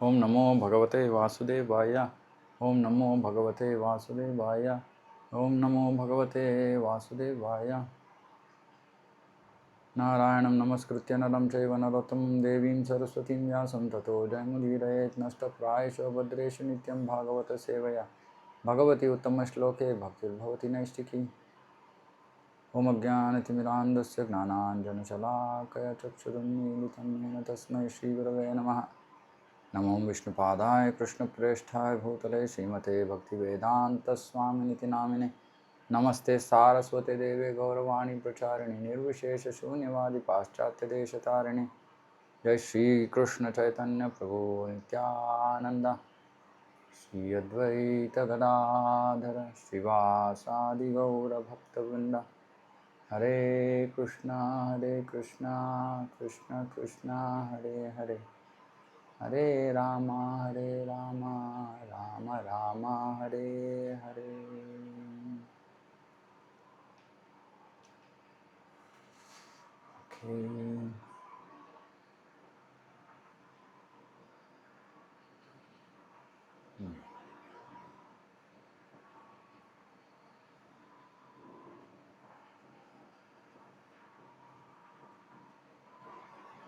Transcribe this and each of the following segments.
ಓಂ ನಮೋ ಭಗವತೆ ವಾಸುದೇವಾಯ. ಓಂ ನಮೋ ಭಗವತೆ ವಾಸುದೇವಾಯ. ಓಂ ನಮೋ ಭಗವತೆ ವಾಸುದೇವಾಯ. ನಾರಾಯಣಂ ನಮಸ್ಕೃತ್ಯ ನರಂ ಚೈವ ನರೋತ್ತಮಂ ದೇವೀಂ ಸರಸ್ವತೀಂ ವ್ಯಾಸಂ ತತೋ ಜಯಮುದೀರಯೇತ್ ನಷ್ಟಪ್ರಾಯಶೋ ಭದ್ರೇಶು ನಿತ್ಯಂ ಭಾಗವತ ಸೇವಯ ಭಗವತಿ ಉತ್ತಮ ಶ್ಲೋಕೆ ಭಕ್ತಿರ್ಭವತಿ ನೈಷ್ಟಿಕಿ. ಓಂ ಅಜ್ಞಾನತಿಮಿರಾಂಧಸ್ಯ ಜ್ಞಾನಾಂಜನಶಲಾಕಯ ಚಕ್ಷುರುನ್ಮೀಲಿತಂ ಯೇನ ತಸ್ಮೈ ಶ್ರೀಗುರವೇ ನಮಃ. ನಮೋ ವಿಷ್ಣುಪಾದಾಯ ಕೃಷ್ಣಪ್ರೇಷ್ಠಾಯ ಭೂತಲೆ ಶ್ರೀಮತೆ ಭಕ್ತಿವೇದಾಂತಸ್ವಾಮಿನಿತಿ ನಾಮಿನೆ. ನಮಸ್ತೆ ಸಾರಸ್ವತೆ ದೇವೆ ಗೌರವಾಣಿ ಪ್ರಚಾರಿಣಿ ನಿರ್ವಿಶೇಷ ಶೂನ್ಯವಾದಿ ಪಾಶ್ಚಾತ್ಯ ದೇಶತಾರಿಣಿ. ಜೈ ಶ್ರೀ ಕೃಷ್ಣ ಚೈತನ್ಯ ಪ್ರಭು ನಿತ್ಯಾನಂದ ಶ್ರೀ ಅದ್ವೈತ ಗದಾಧರ ಶ್ರೀವಾಸಾದಿ ಗೌರ ಭಕ್ತವೃಂದ. ಹರೇ ಕೃಷ್ಣ ಕೃಷ್ಣ ಕೃಷ್ಣ ಹರೇ ಹರೇ ಹರೇ ರಾಮ ರಾಮ ರಾಮ ಹರೇ ಹರೇ. ಓಕೆ,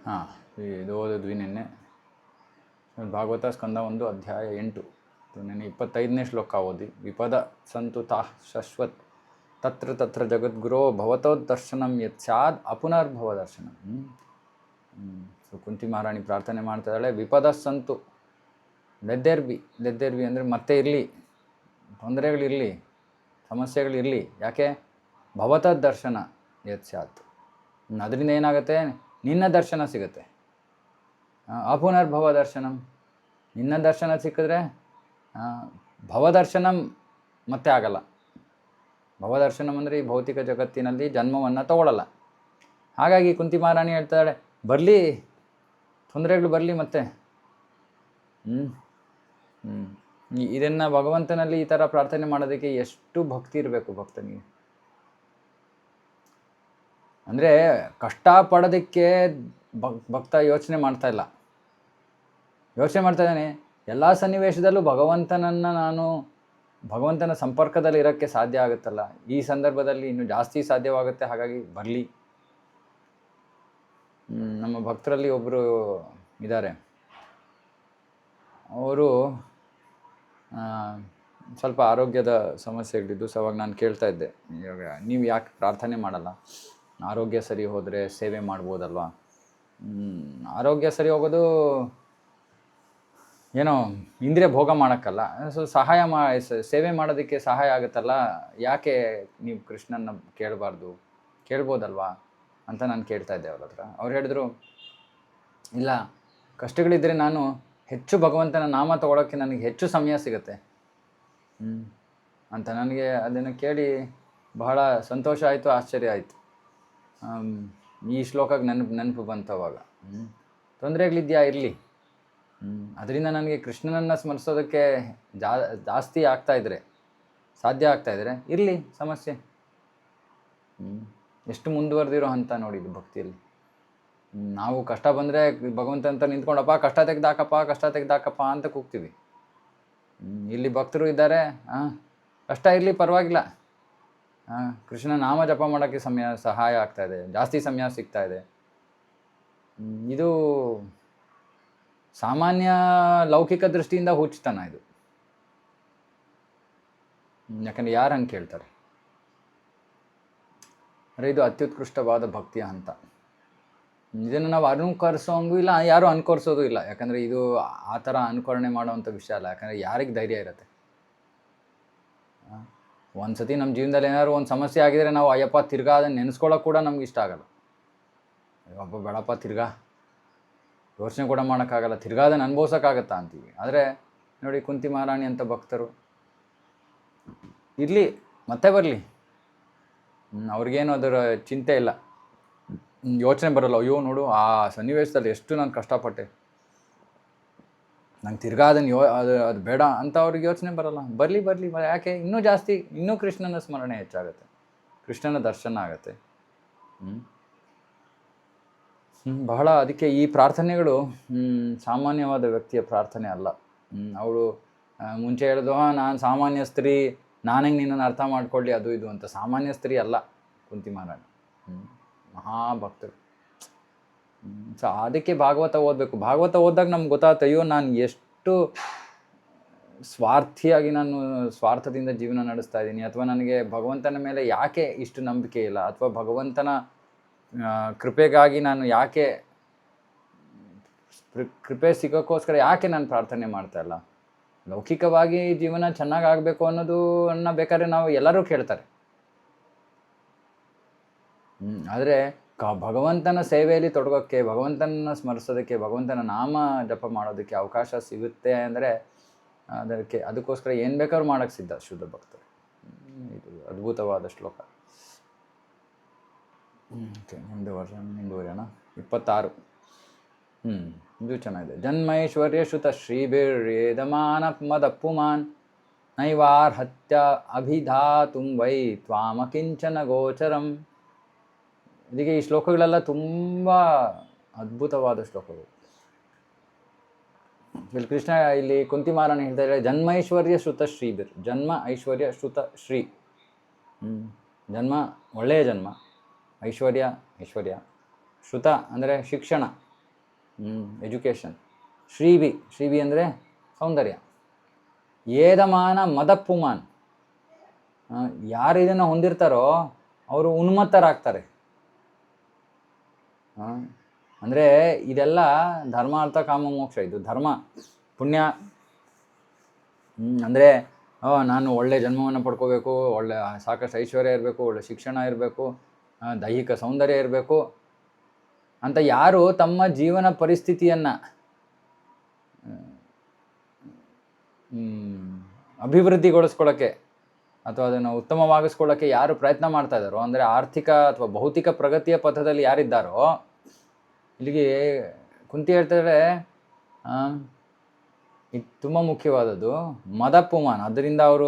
ಹಾಂ, ಇದು ಓದಿದ್ವಿ ನಿನ್ನೆ ಭಾಗವತ ಸ್ಕಂದ 1 ಅಧ್ಯಾಯ 8. ನಿನ್ನೆ 25ನೇ ಶ್ಲೋಕ ಓದಿ. ವಿಪದ ಸಂತು ತಾ ಶಶ್ವತ್ ತತ್ರ ತತ್ರ ಜಗದ್ಗುರೋ ಭವತೋದರ್ಶನಂ ಯತ್ ಸ್ಯಾದ್ ಅಪುನರ್ಭವ ದರ್ಶನಂ. ಸೊ ಕುಂತಿ ಮಹಾರಾಣಿ ಪ್ರಾರ್ಥನೆ ಮಾಡ್ತಾ ಇದ್ದಾಳೆ, ವಿಪದ ಸಂತು ಲೆದ್ದೆರ್ಬಿ ಅಂದರೆ ಮತ್ತೆ ಇರಲಿ, ತೊಂದರೆಗಳಿರಲಿ, ಸಮಸ್ಯೆಗಳಿರಲಿ. ಯಾಕೆ? ಭವತದ್ ದರ್ಶನ ಯತ್ ಸ್ಯಾತ್, ಅದರಿಂದ ಏನಾಗುತ್ತೆ? ನಿನ್ನ ದರ್ಶನ ಸಿಗುತ್ತೆ. ಅಪುನರ್ಭವ ದರ್ಶನಂ, ನಿನ್ನ ದರ್ಶನ ಸಿಕ್ಕಿದ್ರೆ ಭವದರ್ಶನಂ ಮತ್ತೆ ಆಗಲ್ಲ. ಭವದರ್ಶನಂ ಅಂದರೆ ಈ ಭೌತಿಕ ಜಗತ್ತಿನಲ್ಲಿ ಜನ್ಮವನ್ನು ತಗೊಳ್ಳಲ್ಲ. ಹಾಗಾಗಿ ಕುಂತಿ ಮಹಾರಾಣಿ ಹೇಳ್ತಾಳೆ, ಬರಲಿ ತೊಂದರೆಗಳು ಬರಲಿ ಮತ್ತೆ. ಇದನ್ನು ಭಗವಂತನಲ್ಲಿ ಈ ಥರ ಪ್ರಾರ್ಥನೆ ಮಾಡೋದಕ್ಕೆ ಎಷ್ಟು ಭಕ್ತಿ ಇರಬೇಕು ಭಕ್ತನಿಗೆ. ಅಂದರೆ ಕಷ್ಟಪಡೋದಕ್ಕೆ ಭಕ್ತ ಯೋಚನೆ ಮಾಡ್ತಾ ಇಲ್ಲ, ಯೋಚನೆ ಮಾಡ್ತಾ ಇದ್ದಾನೆ ಎಲ್ಲ ಸನ್ನಿವೇಶದಲ್ಲೂ ಭಗವಂತನ ಸಂಪರ್ಕದಲ್ಲಿ ಇರೋಕ್ಕೆ ಸಾಧ್ಯ ಆಗುತ್ತಲ್ಲ, ಈ ಸಂದರ್ಭದಲ್ಲಿ ಇನ್ನೂ ಜಾಸ್ತಿ ಸಾಧ್ಯವಾಗುತ್ತೆ. ಹಾಗಾಗಿ ಬರಲಿ. ನಮ್ಮ ಭಕ್ತರಲ್ಲಿ ಒಬ್ಬರು ಇದ್ದಾರೆ, ಅವರು ಸ್ವಲ್ಪ ಆರೋಗ್ಯದ ಸಮಸ್ಯೆಗಳಿದ್ದು. ಸೊ ಅವಾಗ ನಾನು ಕೇಳ್ತಾ ಇದ್ದೆ, ಇವಾಗ ನೀವು ಯಾಕೆ ಪ್ರಾರ್ಥನೆ ಮಾಡಲ್ಲ? ಆರೋಗ್ಯ ಸರಿ ಹೋದರೆ ಸೇವೆ ಮಾಡ್ಬೋದಲ್ವಾ? ಆರೋಗ್ಯ ಸರಿ ಹೋಗೋದು ಏನೋ ಇಂದ್ರಿಯ ಭೋಗ ಮಾಡೋಕ್ಕಲ್ಲ, ಸೊ ಸಹಾಯ ಸೇವೆ ಮಾಡೋದಕ್ಕೆ ಸಹಾಯ ಆಗುತ್ತಲ್ಲ, ಯಾಕೆ ನೀವು ಕೃಷ್ಣನ ಕೇಳ್ಬೋದಲ್ವಾ ಅಂತ ನಾನು ಕೇಳ್ತಾ ಇದ್ದೆ ಅವ್ರ ಹತ್ರ. ಅವ್ರು ಹೇಳಿದ್ರು, ಇಲ್ಲ, ಕಷ್ಟಗಳಿದ್ದರೆ ನಾನು ಹೆಚ್ಚು ಭಗವಂತನ ನಾಮ ತಗೊಳ್ಳೋಕ್ಕೆ ನನಗೆ ಹೆಚ್ಚು ಸಮಯ ಸಿಗುತ್ತೆ ಅಂತ. ನನಗೆ ಅದನ್ನು ಕೇಳಿ ಬಹಳ ಸಂತೋಷ ಆಯಿತು, ಆಶ್ಚರ್ಯ ಆಯಿತು. ಈ ಶ್ಲೋಕಕ್ಕೆ ನೆನಪು ಬಂತು ಅವಾಗ. ತೊಂದರೆಗಳಿದೆಯಾ? ಇರಲಿ. ಅದರಿಂದ ನನಗೆ ಕೃಷ್ಣನನ್ನು ಸ್ಮರಿಸೋದಕ್ಕೆ ಜಾಸ್ತಿ ಸಾಧ್ಯ ಆಗ್ತಾಯಿದ್ರೆ ಇರಲಿ, ಸಮಸ್ಯೆ. ಎಷ್ಟು ಮುಂದುವರೆದಿರೋ ಹಂತ ನೋಡಿದ್ದು ಭಕ್ತಿಯಲ್ಲಿ. ನಾವು ಕಷ್ಟ ಬಂದರೆ ಭಗವಂತ ಅಂತ ನಿಂತ್ಕೊಂಡಪ್ಪ ಕಷ್ಟ ತೆಗ್ದಾಕಪ್ಪ ಅಂತ ಕೂಗ್ತೀವಿ. ಇಲ್ಲಿ ಭಕ್ತರು ಇದ್ದಾರೆ, ಕಷ್ಟ ಇರಲಿ ಪರವಾಗಿಲ್ಲ, ಕೃಷ್ಣ ನಾಮ ಜಪ ಮಾಡೋಕ್ಕೆ ಸಹಾಯ ಆಗ್ತಾಯಿದೆ, ಜಾಸ್ತಿ ಸಮಯ ಸಿಗ್ತಾಯಿದೆ. ಇದು ಸಾಮಾನ್ಯ ಲೌಕಿಕ ದೃಷ್ಟಿಯಿಂದ ಹುಚ್ಚುತನ ಇದು. ಯಾಕಂದರೆ ಯಾರು ಹಂಗೆ ಕೇಳ್ತಾರೆ? ಅಂದರೆ ಇದು ಅತ್ಯುತ್ಕೃಷ್ಟವಾದ ಭಕ್ತಿಯ ಹಂತ. ಇದನ್ನು ನಾವು ಅನುಕರಿಸೋಂಗೂ ಇಲ್ಲ, ಯಾರೂ ಅನುಕರಿಸೋದು ಇಲ್ಲ. ಯಾಕಂದರೆ ಇದು ಆ ಥರ ಅನುಕರಣೆ ಮಾಡೋವಂಥ ವಿಷಯ ಅಲ್ಲ. ಯಾಕಂದರೆ ಯಾರಿಗೆ ಧೈರ್ಯ ಇರುತ್ತೆ? ಒಂದು ಸತಿ ನಮ್ಮ ಜೀವನದಲ್ಲಿ ಏನಾದ್ರು ಒಂದು ಸಮಸ್ಯೆ ಆಗಿದರೆ ನಾವು ಅಯ್ಯಪ್ಪ ತಿರ್ಗಾ ಅದನ್ನು ನೆನೆಸ್ಕೊಳ್ಳೋಕೆ ಕೂಡ ನಮ್ಗೆ ಇಷ್ಟ ಆಗಲ್ಲ. ಅಯ್ಯಪ್ಪ ಬೇಡಪ್ಪ ತಿರ್ಗಾ ಯೋಚನೆ ಕೂಡ ಮಾಡೋಕ್ಕಾಗಲ್ಲ, ತಿರ್ಗಾ ಅದನ್ನು ಅನುಭವಿಸೋಕ್ಕಾಗತ್ತಾ ಅಂತೀವಿ. ಆದರೆ ನೋಡಿ, ಕುಂತಿ ಮಹಾರಾಣಿ ಅಂತ ಭಕ್ತರು ಇರಲಿ, ಮತ್ತೆ ಬರಲಿ, ಅವ್ರಿಗೇನು ಅದರ ಚಿಂತೆ ಇಲ್ಲ, ಯೋಚನೆ ಬರೋಲ್ಲ. ಅಯ್ಯೋ ನೋಡು, ಆ ಸನ್ನಿವೇಶದಲ್ಲಿ ಎಷ್ಟು ನಾನು ಕಷ್ಟಪಟ್ಟೆ, ನಂಗೆ ತಿರ್ಗಾ ಅದು ಬೇಡ ಅಂತ ಅವ್ರಿಗೆ ಯೋಚನೆ ಬರೋಲ್ಲ. ಬರಲಿ. ಯಾಕೆ? ಇನ್ನೂ ಕೃಷ್ಣನ ಸ್ಮರಣೆ ಹೆಚ್ಚಾಗುತ್ತೆ, ಕೃಷ್ಣನ ದರ್ಶನ ಆಗುತ್ತೆ. ಬಹಳ ಅದಕ್ಕೆ ಈ ಪ್ರಾರ್ಥನೆಗಳು ಸಾಮಾನ್ಯವಾದ ವ್ಯಕ್ತಿಯ ಪ್ರಾರ್ಥನೆ ಅಲ್ಲ. ಅವಳು ಮುಂಚೆ ಹೇಳಿದ್ವು, ನಾನು ಸಾಮಾನ್ಯ ಸ್ತ್ರೀ, ನಾನೆಂಗೆ ನಿನ್ನನ್ನು ಅರ್ಥ ಮಾಡ್ಕೊಳ್ಳಿ ಅದು ಇದು ಅಂತ. ಸಾಮಾನ್ಯ ಸ್ತ್ರೀ ಅಲ್ಲ ಕುಂತಿ ಮಹಾರಾಣಿ, ಮಹಾಭಕ್ತರು. ಸೊ ಅದಕ್ಕೆ ಭಾಗವತ ಓದಬೇಕು. ಭಾಗವತ ಓದಿದಾಗ ನಮ್ಗೆ ಗೊತ್ತಾಗುತ್ತೆ, ಅಯ್ಯೋ ನಾನು ಎಷ್ಟು ಸ್ವಾರ್ಥಿಯಾಗಿ ನಾನು ಸ್ವಾರ್ಥದಿಂದ ಜೀವನ ನಡೆಸ್ತಾ ಇದ್ದೀನಿ, ಅಥವಾ ನನಗೆ ಭಗವಂತನ ಮೇಲೆ ಯಾಕೆ ಇಷ್ಟು ನಂಬಿಕೆ ಇಲ್ಲ, ಅಥವಾ ಭಗವಂತನ ಕೃಪೆಗಾಗಿ ನಾನು ಯಾಕೆ ಕೃಪೆ ಸಿಗೋಕ್ಕೋಸ್ಕರ ಯಾಕೆ ನಾನು ಪ್ರಾರ್ಥನೆ ಮಾಡ್ತಾ ಇಲ್ಲ. ಲೌಕಿಕವಾಗಿ ಜೀವನ ಚೆನ್ನಾಗಿ ಆಗಬೇಕು ಅನ್ನೋದನ್ನ ಬೇಕಾದ್ರೆ ನಾವು ಎಲ್ಲರೂ ಕೇಳ್ತಾರೆ. ಆದರೆ ಭಗವಂತನ ಸೇವೆಯಲ್ಲಿ ತೊಡಗೋಕ್ಕೆ, ಭಗವಂತನ ಸ್ಮರಿಸೋದಕ್ಕೆ, ಭಗವಂತನ ನಾಮ ಜಪ ಮಾಡೋದಕ್ಕೆ ಅವಕಾಶ ಸಿಗುತ್ತೆ ಅಂದರೆ ಅದಕ್ಕೋಸ್ಕರ ಏನು ಬೇಕಾದ್ರೂ ಮಾಡೋಕ್ಕೆ ಸಿದ್ಧ ಶುದ್ಧ ಭಕ್ತರು. ಇದು ಅದ್ಭುತವಾದ ಶ್ಲೋಕ. ಓಕೆ, ಮುಂದುವರಿಯೋಣ. 26. ಇದು ಚೆನ್ನಾಗಿದೆ. ಜನ್ಮೈಶ್ವರ್ಯ ಶ್ರುತ ಶ್ರೀಭಿರ್ಯೇದಮಾನ ಮದಪ್ಪುಮಾನ್ ನೈವಾರ್ಹತ್ಯ ಅಭಿಧಾತುಂ ವೈ ತ್ವಾಮಕಿಂಚನ ಗೋಚರಂ. ಇದಕ್ಕೆ ಈ ಶ್ಲೋಕಗಳೆಲ್ಲ ತುಂಬ ಅದ್ಭುತವಾದ ಶ್ಲೋಕಗಳು. ಇಲ್ಲಿ ಕೃಷ್ಣ ಇಲ್ಲಿ ಕುಂತಿ ಮಹಾರಾಣಿ ಹೇಳ್ತಾ ಇದ್ದಾರೆ, ಜನ್ಮೈಶ್ವರ್ಯ ಶ್ರುತ ಶ್ರೀಭಿರ್. ಜನ್ಮ ಐಶ್ವರ್ಯ ಶ್ರುತ ಶ್ರೀ. ಜನ್ಮ ಒಳ್ಳೆಯ ಜನ್ಮ, ಐಶ್ವರ್ಯ ಶ್ರುತ ಅಂದರೆ ಶಿಕ್ಷಣ, ಎಜುಕೇಷನ್. ಶ್ರೀಭಿ ಅಂದರೆ ಸೌಂದರ್ಯ. ಏದಮಾನ ಮದಪ್ಪುಮಾನ್. ಯಾರು ಇದನ್ನು ಹೊಂದಿರ್ತಾರೋ ಅವರು ಉನ್ಮತ್ತರಾಗ್ತಾರೆ. ಅಂದರೆ ಇದೆಲ್ಲ ಧರ್ಮ ಅರ್ಥ ಕಾಮ ಮೋಕ್ಷ. ಇದು ಧರ್ಮ ಪುಣ್ಯ. ಅಂದರೆ ನಾನು ಒಳ್ಳೆ ಜನ್ಮವನ್ನು ಪಡ್ಕೋಬೇಕು, ಒಳ್ಳೆ ಸಾಕಷ್ಟು ಐಶ್ವರ್ಯ ಇರಬೇಕು, ಒಳ್ಳೆ ಶಿಕ್ಷಣ ಇರಬೇಕು, ದೈಹಿಕ ಸೌಂದರ್ಯ ಇರಬೇಕು ಅಂತ ಯಾರು ತಮ್ಮ ಜೀವನ ಪರಿಸ್ಥಿತಿಯನ್ನು ಅಭಿವೃದ್ಧಿಗೊಳಿಸ್ಕೊಳ್ಳೋಕ್ಕೆ ಅಥವಾ ಅದನ್ನು ಉತ್ತಮವಾಗಿಸ್ಕೊಳ್ಳೋಕ್ಕೆ ಯಾರು ಪ್ರಯತ್ನ ಮಾಡ್ತಾ ಇದ್ದಾರೋ, ಅಂದರೆ ಆರ್ಥಿಕ ಅಥವಾ ಭೌತಿಕ ಪ್ರಗತಿಯ ಪಥದಲ್ಲಿ ಯಾರಿದ್ದಾರೋ, ಇಲ್ಲಿಗೆ ಕುಂತಿ ಹೇಳ್ತಿದ್ರೆ ಇದು ತುಂಬ ಮುಖ್ಯವಾದದ್ದು. ಮದಪ್ಪುಮಾನ್, ಅದರಿಂದ ಅವರು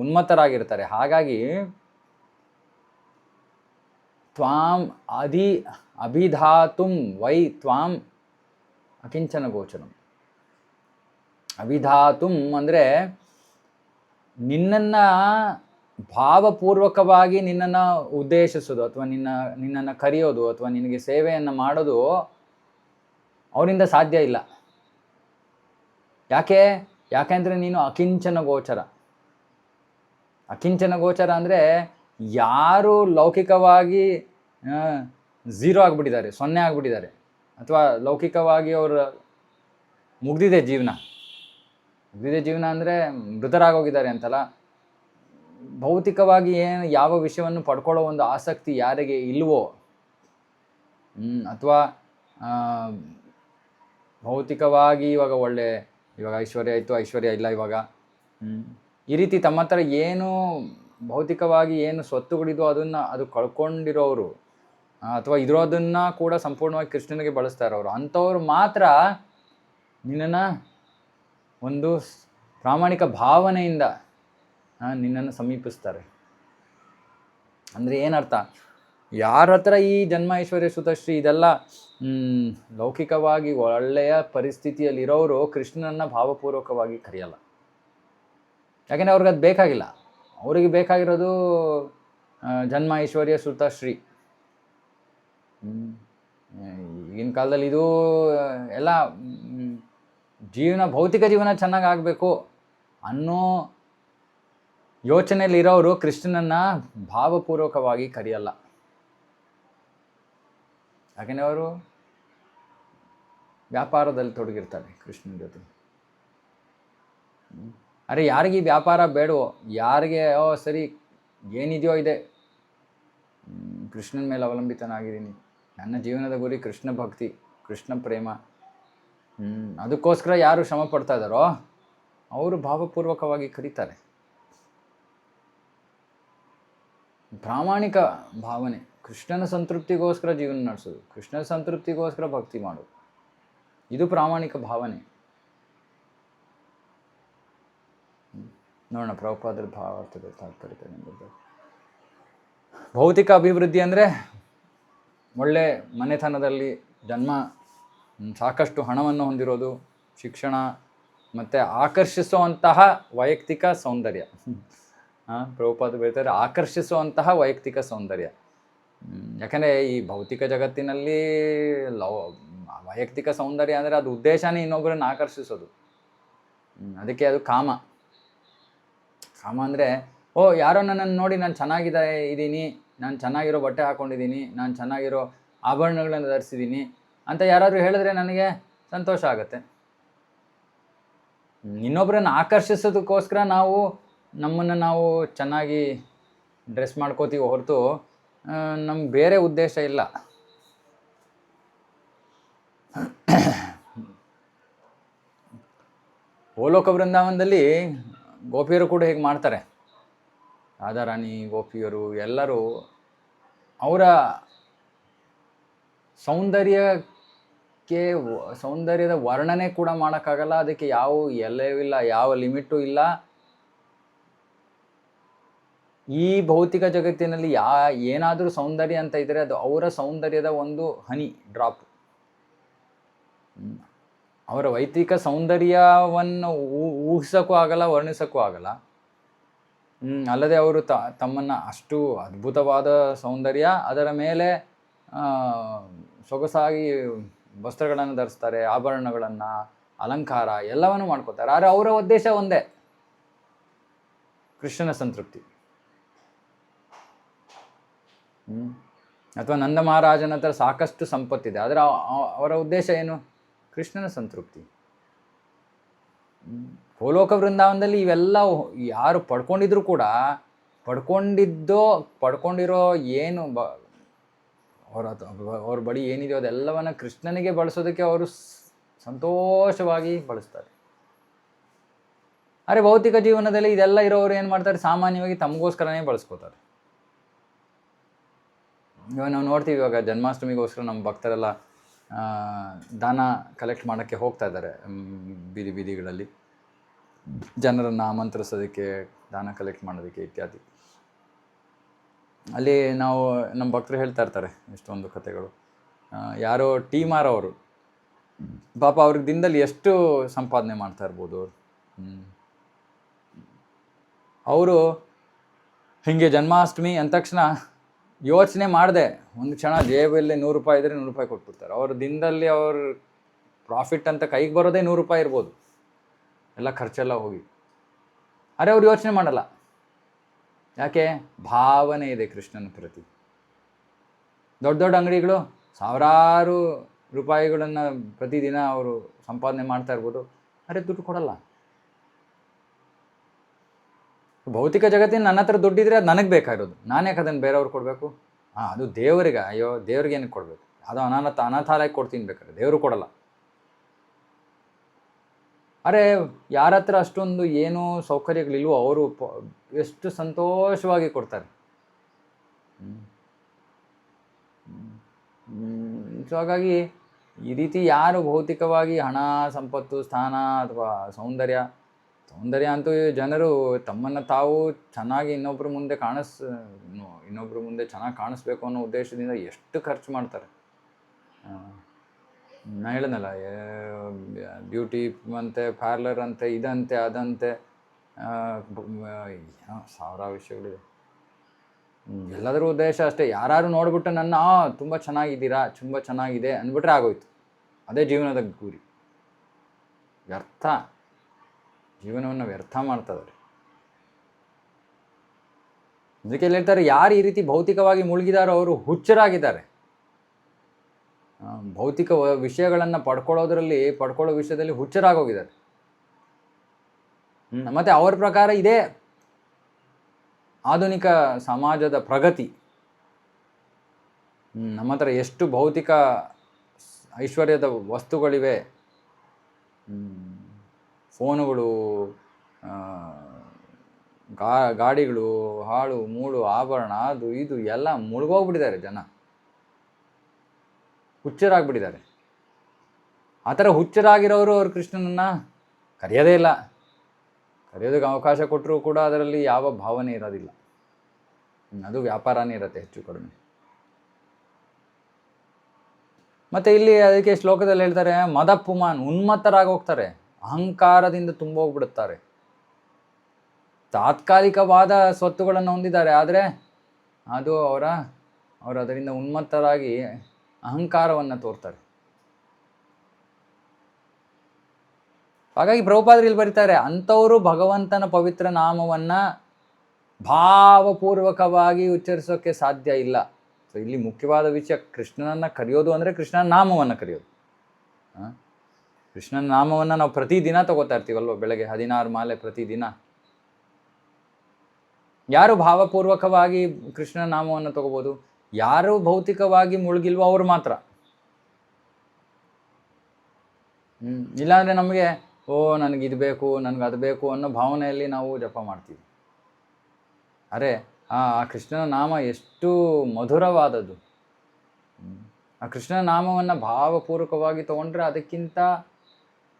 ಉನ್ಮತ್ತರಾಗಿರ್ತಾರೆ. ಹಾಗಾಗಿ ತ್ವಾಂ ಅಭಿಧಾತುಂ ವೈ ತ್ವಾಂ ಅಕಿಂಚನ ಗೋಚರಂ. ಅಭಿಧಾತುಂ ಅಂದರೆ ನಿನ್ನನ್ನು ಭಾವಪೂರ್ವಕವಾಗಿ ನಿನ್ನನ್ನು ಉದ್ದೇಶಿಸೋದು, ಅಥವಾ ನಿನ್ನನ್ನು ಕರೆಯೋದು, ಅಥವಾ ನಿನಗೆ ಸೇವೆಯನ್ನು ಮಾಡೋದು ಅವರಿಂದ ಸಾಧ್ಯ ಇಲ್ಲ. ಯಾಕೆಂದರೆ ನೀನು ಅಕಿಂಚನ ಗೋಚರ. ಅಕಿಂಚನ ಗೋಚರ ಅಂದರೆ ಯಾರು ಲೌಕಿಕವಾಗಿ ಝೀರೋ ಆಗಿಬಿಟ್ಟಿದ್ದಾರೆ, 0 ಆಗಿಬಿಟ್ಟಿದ್ದಾರೆ, ಅಥವಾ ಲೌಕಿಕವಾಗಿ ಅವರು ಮುಗ್ದಿದೆ ಜೀವನ ಅಂದರೆ ಮೃತರಾಗೋಗಿದ್ದಾರೆ ಅಂತಲ್ಲ. ಭೌತಿಕವಾಗಿ ಯಾವ ವಿಷಯವನ್ನು ಪಡ್ಕೊಳ್ಳೋ ಒಂದು ಆಸಕ್ತಿ ಯಾರಿಗೆ ಇಲ್ವೋ, ಅಥವಾ ಭೌತಿಕವಾಗಿ ಇವಾಗ ಐಶ್ವರ್ಯ ಇತ್ತು, ಐಶ್ವರ್ಯ ಇಲ್ಲ ಇವಾಗ, ಈ ರೀತಿ ತಮ್ಮ ಹತ್ರ ಏನು ಭೌತಿಕವಾಗಿ ಏನು ಸ್ವತ್ತುಗಳಿದೋ ಅದು ಕಳ್ಕೊಂಡಿರೋರು, ಅಥವಾ ಇರೋದನ್ನು ಕೂಡ ಸಂಪೂರ್ಣವಾಗಿ ಕೃಷ್ಣನಿಗೆ ಬಳಸ್ತಾ ಇರೋರು, ಅಂಥವ್ರು ಮಾತ್ರ ನಿನ್ನನ್ನು ಒಂದು ಪ್ರಾಮಾಣಿಕ ಭಾವನೆಯಿಂದ ನಿನ್ನನ್ನು ಸಮೀಪಿಸ್ತಾರೆ. ಅಂದರೆ ಏನರ್ಥ, ಯಾರ ಹತ್ರ ಈ ಜನ್ಮ ಐಶ್ವರ್ಯ ಸುತಶ್ರೀ ಇದೆಲ್ಲ ಲೌಕಿಕವಾಗಿ ಒಳ್ಳೆಯ ಪರಿಸ್ಥಿತಿಯಲ್ಲಿರೋರು ಕೃಷ್ಣನನ್ನು ಭಾವಪೂರ್ವಕವಾಗಿ ಕರೆಯಲ್ಲ. ಯಾಕೆಂದರೆ ಅವ್ರಿಗೆ ಅದು ಬೇಕಾಗಿಲ್ಲ. ಅವರಿಗೆ ಬೇಕಾಗಿರೋದು ಜನ್ಮ ಐಶ್ವರ್ಯ ಸುತಶ್ರೀ. ಈಗಿನ ಕಾಲದಲ್ಲಿ ಇದು ಎಲ್ಲ ಭೌತಿಕ ಜೀವನ ಚೆನ್ನಾಗಿ ಆಗಬೇಕು ಅನ್ನೋ ಯೋಚನೆಯಲ್ಲಿರೋರು ಕೃಷ್ಣನನ್ನು ಭಾವಪೂರ್ವಕವಾಗಿ ಕರೆಯಲ್ಲ. ಯಾಕೆಂದರೆ ಅವರು ವ್ಯಾಪಾರದಲ್ಲಿ ತೊಡಗಿರ್ತಾರೆ ಕೃಷ್ಣನ ಜೊತೆ. ಅರೆ ಯಾರಿಗೆ ವ್ಯಾಪಾರ ಬೇಡವೋ, ಯಾರಿಗೆ ಸರಿ ಏನಿದೆಯೋ ಇದೆ, ಕೃಷ್ಣನ ಮೇಲೆ ಅವಲಂಬಿತನಾಗಿದ್ದೀನಿ, ನನ್ನ ಜೀವನದ ಗುರಿ ಕೃಷ್ಣ ಭಕ್ತಿ, ಕೃಷ್ಣ ಪ್ರೇಮ, ಅದಕ್ಕೋಸ್ಕರ ಯಾರು ಶ್ರಮ ಪಡ್ತಾ ಇದ್ದಾರೋ ಅವರು ಭಾವಪೂರ್ವಕವಾಗಿ ಕರೀತಾರೆ. ಪ್ರಾಮಾಣಿಕ ಭಾವನೆ, ಕೃಷ್ಣನ ಸಂತೃಪ್ತಿಗೋಸ್ಕರ ಜೀವನ ನಡೆಸೋದು, ಕೃಷ್ಣನ ಸಂತೃಪ್ತಿಗೋಸ್ಕರ ಭಕ್ತಿ ಮಾಡೋದು, ಇದು ಪ್ರಾಮಾಣಿಕ ಭಾವನೆ. ನೋಡೋಣ ಪ್ರಭುಪಾದರ ಭಾವಾರ್ಥದ ತಾತ್ಪರ್ಯ. ಭೌತಿಕ ಅಭಿವೃದ್ಧಿ ಅಂದರೆ ಒಳ್ಳೆ ಮನೆತನದಲ್ಲಿ ಜನ್ಮ, ಸಾಕಷ್ಟು ಹಣವನ್ನು ಹೊಂದಿರೋದು, ಶಿಕ್ಷಣ ಮತ್ತು ಆಕರ್ಷಿಸುವಂತಹ ವೈಯಕ್ತಿಕ ಸೌಂದರ್ಯ. ಪ್ರಭುಪಾದ ಹೇಳ್ತಾರೆ ಆಕರ್ಷಿಸುವಂತಹ ವೈಯಕ್ತಿಕ ಸೌಂದರ್ಯ. ಯಾಕಂದರೆ ಈ ಭೌತಿಕ ಜಗತ್ತಿನಲ್ಲಿ ವೈಯಕ್ತಿಕ ಸೌಂದರ್ಯ ಅಂದರೆ ಅದು ಉದ್ದೇಶನೇ ಇನ್ನೊಬ್ಬರನ್ನು ಆಕರ್ಷಿಸೋದು. ಅದಕ್ಕೆ ಅದು ಕಾಮ. ಕಾಮ ಅಂದರೆ ಯಾರೋ ನನ್ನನ್ನು ನೋಡಿ ನಾನು ಇದ್ದೀನಿ, ನಾನು ಚೆನ್ನಾಗಿರೋ ಬಟ್ಟೆ ಹಾಕ್ಕೊಂಡಿದ್ದೀನಿ, ನಾನು ಚೆನ್ನಾಗಿರೋ ಆಭರಣಗಳನ್ನು ಧರಿಸಿದ್ದೀನಿ ಅಂತ ಯಾರಾದರೂ ಹೇಳಿದ್ರೆ ನನಗೆ ಸಂತೋಷ ಆಗುತ್ತೆ. ಇನ್ನೊಬ್ಬರನ್ನು ಆಕರ್ಷಿಸೋದಕ್ಕೋಸ್ಕರ ನಮ್ಮನ್ನು ನಾವು ಚೆನ್ನಾಗಿ ಡ್ರೆಸ್ ಮಾಡ್ಕೋತೀವಿ ಹೊರತು ನಮ್ಗೆ ಬೇರೆ ಉದ್ದೇಶ ಇಲ್ಲ. ಗೋಲೋಕ ವೃಂದಾವನದಲ್ಲಿ ಗೋಪಿಯರು ಕೂಡ ಹೇಗೆ ಮಾಡ್ತಾರೆ. ರಾಧಾರಾಣಿ, ಗೋಪಿಯರು ಎಲ್ಲರೂ ಅವರ ಸೌಂದರ್ಯದ ವರ್ಣನೆ ಕೂಡ ಮಾಡೋಕ್ಕಾಗಲ್ಲ. ಅದಕ್ಕೆ ಯಾವ ಎಲ್ಲವೂ ಇಲ್ಲ, ಯಾವ ಲಿಮಿಟು ಇಲ್ಲ. ಈ ಭೌತಿಕ ಜಗತ್ತಿನಲ್ಲಿ ಏನಾದರೂ ಸೌಂದರ್ಯ ಅಂತ ಇದ್ದರೆ ಅದು ಅವರ ಸೌಂದರ್ಯದ ಒಂದು ಹನಿ ಡ್ರಾಪ್. ಅವರ ವೈಯಕ್ತಿಕ ಸೌಂದರ್ಯವನ್ನು ಊಹಿಸೋಕ್ಕೂ ಆಗಲ್ಲ, ವರ್ಣಿಸೋಕ್ಕೂ ಆಗಲ್ಲ. ಅಲ್ಲದೆ ಅವರು ತಮ್ಮನ್ನು ಅಷ್ಟು ಅದ್ಭುತವಾದ ಸೌಂದರ್ಯ, ಅದರ ಮೇಲೆ ಸೊಗಸಾಗಿ ವಸ್ತ್ರಗಳನ್ನು ಧರಿಸ್ತಾರೆ, ಆಭರಣಗಳನ್ನು, ಅಲಂಕಾರ ಎಲ್ಲವನ್ನು ಮಾಡ್ಕೋತಾರೆ. ಆದರೆ ಅವರ ಉದ್ದೇಶ ಒಂದೇ, ಕೃಷ್ಣನ ಸಂತೃಪ್ತಿ. ಅಥವಾ ನಂದ ಮಹಾರಾಜನ ಹತ್ರ ಸಾಕಷ್ಟು ಸಂಪತ್ತಿದೆ, ಆದರೆ ಅವರ ಉದ್ದೇಶ ಏನು? ಕೃಷ್ಣನ ಸಂತೃಪ್ತಿ. ಗೋಲೋಕ ವೃಂದಾವನದಲ್ಲಿ ಇವೆಲ್ಲ ಯಾರು ಪಡ್ಕೊಂಡಿದ್ರು ಕೂಡ ಪಡ್ಕೊಂಡಿರೋ ಏನು ಅವ್ರ ಬಳಿ ಏನಿದೆಯೋ ಅದೆಲ್ಲವನ್ನ ಕೃಷ್ಣನಿಗೆ ಬಳಸೋದಕ್ಕೆ ಅವರು ಸಂತೋಷವಾಗಿ ಬಳಸ್ತಾರೆ. ಆದರೆ ಭೌತಿಕ ಜೀವನದಲ್ಲಿ ಇದೆಲ್ಲ ಇರೋರು ಏನು ಮಾಡ್ತಾರೆ? ಸಾಮಾನ್ಯವಾಗಿ ತಮಗೋಸ್ಕರನೇ ಬಳಸ್ಕೋತಾರೆ. ಇವಾಗ ನಾವು ನೋಡ್ತೀವಿ, ಇವಾಗ ಜನ್ಮಾಷ್ಟಮಿಗೋಸ್ಕರ ನಮ್ಮ ಭಕ್ತರೆಲ್ಲ ದಾನ ಕಲೆಕ್ಟ್ ಮಾಡೋಕ್ಕೆ ಹೋಗ್ತಾ ಇದ್ದಾರೆ. ಬೀದಿಗಳಲ್ಲಿ ಜನರನ್ನು ಆಮಂತ್ರಿಸೋದಕ್ಕೆ, ದಾನ ಕಲೆಕ್ಟ್ ಮಾಡೋದಕ್ಕೆ ಇತ್ಯಾದಿ. ಅಲ್ಲಿ ನಮ್ಮ ಭಕ್ತರು ಹೇಳ್ತಾ ಇರ್ತಾರೆ ಎಷ್ಟೊಂದು ಕಥೆಗಳು. ಯಾರೋ ಟೀ ಮಾರೋರು ಪಾಪ ಅವ್ರಿಗೆ ದಿನದಲ್ಲಿ ಎಷ್ಟು ಸಂಪಾದನೆ ಮಾಡ್ತಾ ಇರ್ಬೋದು. ಅವರು ಹೀಗೆ ಜನ್ಮಾಷ್ಟಮಿ ಅಂದ ತಕ್ಷಣ ಯೋಚನೆ ಮಾಡಿದೆ ಒಂದು ಕ್ಷಣ ಜೇಬಲ್ಲಿ 100 ರೂಪಾಯಿ ಇದ್ದರೆ 100 ರೂಪಾಯಿ ಕೊಟ್ಬಿಡ್ತಾರೆ. ಅವ್ರ ದಿನದಲ್ಲಿ ಅವ್ರ ಪ್ರಾಫಿಟ್ ಅಂತ ಕೈಗೆ ಬರೋದೇ 100 ರೂಪಾಯಿ ಇರ್ಬೋದು, ಎಲ್ಲ ಖರ್ಚೆಲ್ಲ ಹೋಗಿ. ಆದರೆ ಅವ್ರು ಯೋಚನೆ ಮಾಡಲ್ಲ. ಯಾಕೆ? ಭಾವನೆ ಇದೆ ಕೃಷ್ಣನ ಪ್ರತಿ. ದೊಡ್ಡ ದೊಡ್ಡ ಅಂಗಡಿಗಳು ಸಾವಿರಾರು ರೂಪಾಯಿಗಳನ್ನು ಪ್ರತಿದಿನ ಅವರು ಸಂಪಾದನೆ ಮಾಡ್ತಾ ಇರ್ಬೋದು, ಆದರೆ ದುಡ್ಡು ಕೊಡಲ್ಲ. ಭೌತಿಕ ಜಗತ್ತಿನ ನನ್ನ ಹತ್ರ ದುಡ್ಡಿದ್ರೆ ಅದು ನನಗೆ ಬೇಕಾಗಿರೋದು, ನಾನು ಯಾಕೆ ಅದನ್ನು ಬೇರೆಯವ್ರು ಕೊಡಬೇಕು? ಅದು ದೇವರಿಗೆ, ಅಯ್ಯೋ ದೇವ್ರಿಗೆ ಏನಕ್ಕೆ ಕೊಡಬೇಕು? ಅದು ಅನಾಥಾಲಯಕ್ಕೆ ಕೊಡ್ತೀನಿ ಬೇಕಾದ್ರೆ, ದೇವರು ಕೊಡಲ್ಲ. ಅರೆ ಯಾರ ಹತ್ರ ಅಷ್ಟೊಂದು ಏನೂ ಸೌಕರ್ಯಗಳಿಲ್ವೋ ಅವರು ಎಷ್ಟು ಸಂತೋಷವಾಗಿ ಕೊಡ್ತಾರೆ. ಸೊ ಹಾಗಾಗಿ ಈ ರೀತಿ ಯಾರು ಭೌತಿಕವಾಗಿ ಹಣ, ಸಂಪತ್ತು, ಸ್ಥಾನ ಅಥವಾ ಸೌಂದರ್ಯ ಅಂತೂ ಜನರು ತಮ್ಮನ್ನು ತಾವು ಚೆನ್ನಾಗಿ ಇನ್ನೊಬ್ಬರ ಮುಂದೆ ಚೆನ್ನಾಗಿ ಕಾಣಿಸ್ಬೇಕು ಅನ್ನೋ ಉದ್ದೇಶದಿಂದ ಎಷ್ಟು ಖರ್ಚು ಮಾಡ್ತಾರೆ. ನಾ ಹೇಳಿದ್ನಲ್ಲ, ಬ್ಯೂಟಿ ಅಂತೆ, ಪಾರ್ಲರ್ ಅಂತೆ, ಇದಂತೆ ಅದಂತೆ, ಸಾವಿರ ವಿಷಯಗಳಿದೆ. ಎಲ್ಲದರ ಉದ್ದೇಶ ಅಷ್ಟೇ, ಯಾರು ನೋಡ್ಬಿಟ್ಟು ನನ್ನ ತುಂಬ ಚೆನ್ನಾಗಿದ್ದೀರಾ, ತುಂಬ ಚೆನ್ನಾಗಿದೆ ಅಂದ್ಬಿಟ್ರೆ ಆಗೋಯ್ತು. ಅದೇ ಜೀವನದ ಗುರಿ. ಜೀವನವನ್ನು ವ್ಯರ್ಥ ಮಾಡ್ತಿದ್ದಾರೆ. ಅದಕ್ಕೆ ಹೇಳ್ತಾರೆ, ಯಾರು ಈ ರೀತಿ ಭೌತಿಕವಾಗಿ ಮುಳುಗಿದಾರೋ ಅವರು ಹುಚ್ಚರಾಗಿದ್ದಾರೆ. ಭೌತಿಕ ವಿಷಯಗಳನ್ನು ಪಡ್ಕೊಳ್ಳೋ ವಿಷಯದಲ್ಲಿ ಹುಚ್ಚರಾಗೋಗಿದ್ದಾರೆ. ಮತ್ತು ಅವರ ಪ್ರಕಾರ ಇದೇ ಆಧುನಿಕ ಸಮಾಜದ ಪ್ರಗತಿ. ನಮ್ಮ ಹತ್ರ ಎಷ್ಟು ಭೌತಿಕ ಐಶ್ವರ್ಯದ ವಸ್ತುಗಳಿವೆ, ಫೋನುಗಳು, ಗಾಡಿಗಳು, ಹಾಳು ಮೂಳು ಆಭರಣ, ಅದು ಇದು ಎಲ್ಲ ಮುಳುಗೋಗ್ಬಿಟ್ಟಿದ್ದಾರೆ. ಜನ ಹುಚ್ಚರಾಗ್ಬಿಟ್ಟಿದ್ದಾರೆ. ಆ ಥರ ಹುಚ್ಚರಾಗಿರೋರು ಅವರು ಕೃಷ್ಣನನ್ನು ಕರೆಯೋದೇ ಇಲ್ಲ. ಕರೆಯೋದಕ್ಕೆ ಅವಕಾಶ ಕೊಟ್ಟರೂ ಕೂಡ ಅದರಲ್ಲಿ ಯಾವ ಭಾವನೆ ಇರೋದಿಲ್ಲ. ಅದು ವ್ಯಾಪಾರನೇ ಇರುತ್ತೆ ಹೆಚ್ಚು ಕಡಿಮೆ. ಮತ್ತು ಇಲ್ಲಿ ಅದಕ್ಕೆ ಶ್ಲೋಕದಲ್ಲಿ ಹೇಳ್ತಾರೆ ಮದ ಪುಮಾನ್, ಉನ್ಮತ್ತರಾಗಿ ಹೋಗ್ತಾರೆ, ಅಹಂಕಾರದಿಂದ ತುಂಬೋಗ್ಬಿಡುತ್ತಾರೆ. ತಾತ್ಕಾಲಿಕವಾದ ಸ್ವತ್ತುಗಳನ್ನು ಹೊಂದಿದ್ದಾರೆ, ಆದರೆ ಅದು ಅವರು ಅದರಿಂದ ಉನ್ಮತ್ತರಾಗಿ ಅಹಂಕಾರವನ್ನು ತೋರ್ತಾರೆ. ಹಾಗಾಗಿ ಪ್ರಭುಪಾದರು ಇಲ್ಲಿ ಬರೀತಾರೆ, ಅಂಥವರು ಭಗವಂತನ ಪವಿತ್ರ ನಾಮವನ್ನು ಭಾವಪೂರ್ವಕವಾಗಿ ಉಚ್ಚರಿಸೋಕ್ಕೆ ಸಾಧ್ಯ ಇಲ್ಲ. ಸೊ ಇಲ್ಲಿ ಮುಖ್ಯವಾದ ವಿಷಯ, ಕೃಷ್ಣನನ್ನು ಕರೆಯೋದು ಅಂದರೆ ಕೃಷ್ಣನ ನಾಮವನ್ನು ಕರೆಯೋದು. ಕೃಷ್ಣನ ನಾಮವನ್ನು ನಾವು ಪ್ರತಿದಿನ ತಗೋತಾ ಇರ್ತೀವಲ್ವ, ಬೆಳಗ್ಗೆ 16 ಮಾಲೆ ಪ್ರತಿದಿನ. ಯಾರು ಭಾವಪೂರ್ವಕವಾಗಿ ಕೃಷ್ಣನ ನಾಮವನ್ನು ತಗೋಬೋದು? ಯಾರು ಭೌತಿಕವಾಗಿ ಮುಳುಗಿಲ್ವೋ ಅವರು ಮಾತ್ರ. ಇಲ್ಲಾಂದರೆ ನಮಗೆ ನನಗಿದು ಬೇಕು, ನನಗೆ ಅದು ಬೇಕು ಅನ್ನೋ ಭಾವನೆಯಲ್ಲಿ ನಾವು ಜಪ ಮಾಡ್ತೀವಿ. ಅರೆ ಆ ಕೃಷ್ಣನ ನಾಮ ಎಷ್ಟು ಮಧುರವಾದದ್ದು. ಆ ಕೃಷ್ಣನ ನಾಮವನ್ನು ಭಾವಪೂರ್ವಕವಾಗಿ ತಗೊಂಡ್ರೆ ಅದಕ್ಕಿಂತ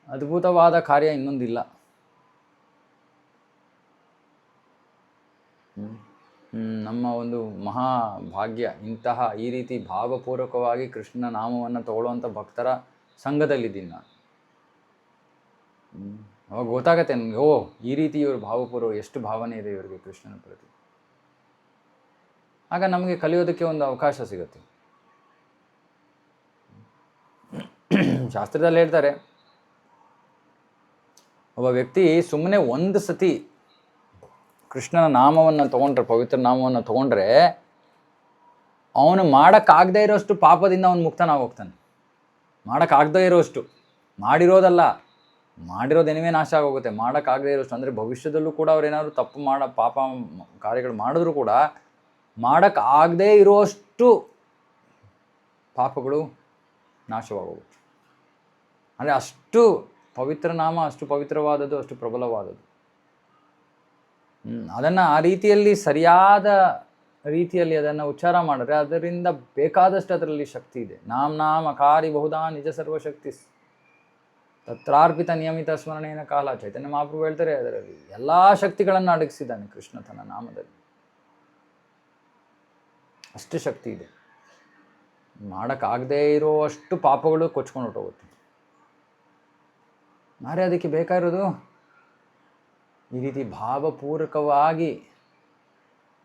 ಅದ್ಭುತವಾದ ಕಾರ್ಯ ಇನ್ನೊಂದಿಲ್ಲ. ನಮ್ಮ ಒಂದು ಮಹಾಭಾಗ್ಯ ಇಂತಹ ಈ ರೀತಿ ಭಾವಪೂರ್ವಕವಾಗಿ ಕೃಷ್ಣನ ನಾಮವನ್ನು ತಗೊಳ್ಳುವಂಥ ಭಕ್ತರ ಸಂಘದಲ್ಲಿದ್ದೀನಿ ನಾನು. ಅವಾಗ ಗೊತ್ತಾಗತ್ತೆ ನನಗೆ, ಈ ರೀತಿ ಇವರು ಭಾವಪೂರ್ವ, ಎಷ್ಟು ಭಾವನೆ ಇದೆ ಇವರಿಗೆ ಕೃಷ್ಣನ ಪ್ರತಿ. ಆಗ ನಮಗೆ ಕಲಿಯೋದಕ್ಕೆ ಒಂದು ಅವಕಾಶ ಸಿಗುತ್ತೆ. ಶಾಸ್ತ್ರದಲ್ಲಿ ಹೇಳ್ತಾರೆ, ಒಬ್ಬ ವ್ಯಕ್ತಿ ಸುಮ್ಮನೆ ಒಂದು ಸತಿ ಕೃಷ್ಣನ ನಾಮವನ್ನು ತಗೊಂಡ್ರೆ, ಪವಿತ್ರ ನಾಮವನ್ನು ತಗೊಂಡ್ರೆ, ಅವನು ಮಾಡೋಕ್ಕಾಗದೇ ಇರೋಷ್ಟು ಪಾಪದಿಂದ ಅವನು ಮುಕ್ತನಾಗೋಗ್ತಾನೆ. ಮಾಡೋಕ್ಕಾಗದೇ ಇರೋಷ್ಟು, ಮಾಡಿರೋದಲ್ಲ, ಮಾಡಿರೋದೇನೇ ನಾಶ ಆಗೋಗುತ್ತೆ. ಮಾಡೋಕ್ಕಾಗದೇ ಇರೋಷ್ಟು ಅಂದರೆ ಭವಿಷ್ಯದಲ್ಲೂ ಕೂಡ ಅವ್ರೇನಾದ್ರು ತಪ್ಪು ಪಾಪ ಕಾರ್ಯಗಳು ಮಾಡಿದ್ರು ಕೂಡ ಮಾಡೋಕ್ಕಾಗದೇ ಇರುವಷ್ಟು ಪಾಪಗಳು ನಾಶವಾಗೋಗುತ್ತೆ. ಅಂದರೆ ಅಷ್ಟು ಪವಿತ್ರ ನಾಮ, ಅಷ್ಟು ಪವಿತ್ರವಾದದ್ದು, ಅಷ್ಟು ಪ್ರಬಲವಾದದ್ದು. ಅದನ್ನು ಆ ರೀತಿಯಲ್ಲಿ, ಸರಿಯಾದ ರೀತಿಯಲ್ಲಿ ಅದನ್ನು ಉಚ್ಚಾರ ಮಾಡಿದ್ರೆ ಅದರಿಂದ ಬೇಕಾದಷ್ಟು ಅದರಲ್ಲಿ ಶಕ್ತಿ ಇದೆ. ನಾಮ ಅಕಾರಿ ಬಹುಧಾ ನಿಜ ಸರ್ವಶಕ್ತಿ ತತ್ರಾರ್ಪಿತ ನಿಯಮಿತ ಸ್ಮರಣೆಯ ಕಾಲ. ಚೈತನ್ಯ ಮಹಾಪ್ರಭು ಹೇಳ್ತಾರೆ, ಅದರಲ್ಲಿ ಎಲ್ಲ ಶಕ್ತಿಗಳನ್ನು ಅಡಗಿಸಿದ್ದಾನೆ ಕೃಷ್ಣ ತನ್ನ ನಾಮದಲ್ಲಿ. ಅಷ್ಟು ಶಕ್ತಿ ಇದೆ. ಮಾಡೋಕ್ಕಾಗದೇ ಇರೋಷ್ಟು ಪಾಪಗಳು ಕೊಚ್ಕೊಂಡು ಹೊಟ್ಟೋಗುತ್ತೆ. ಆದರೆ ಅದಕ್ಕೆ ಬೇಕಾಗಿರೋದು ಈ ರೀತಿ ಭಾವಪೂರ್ವಕವಾಗಿ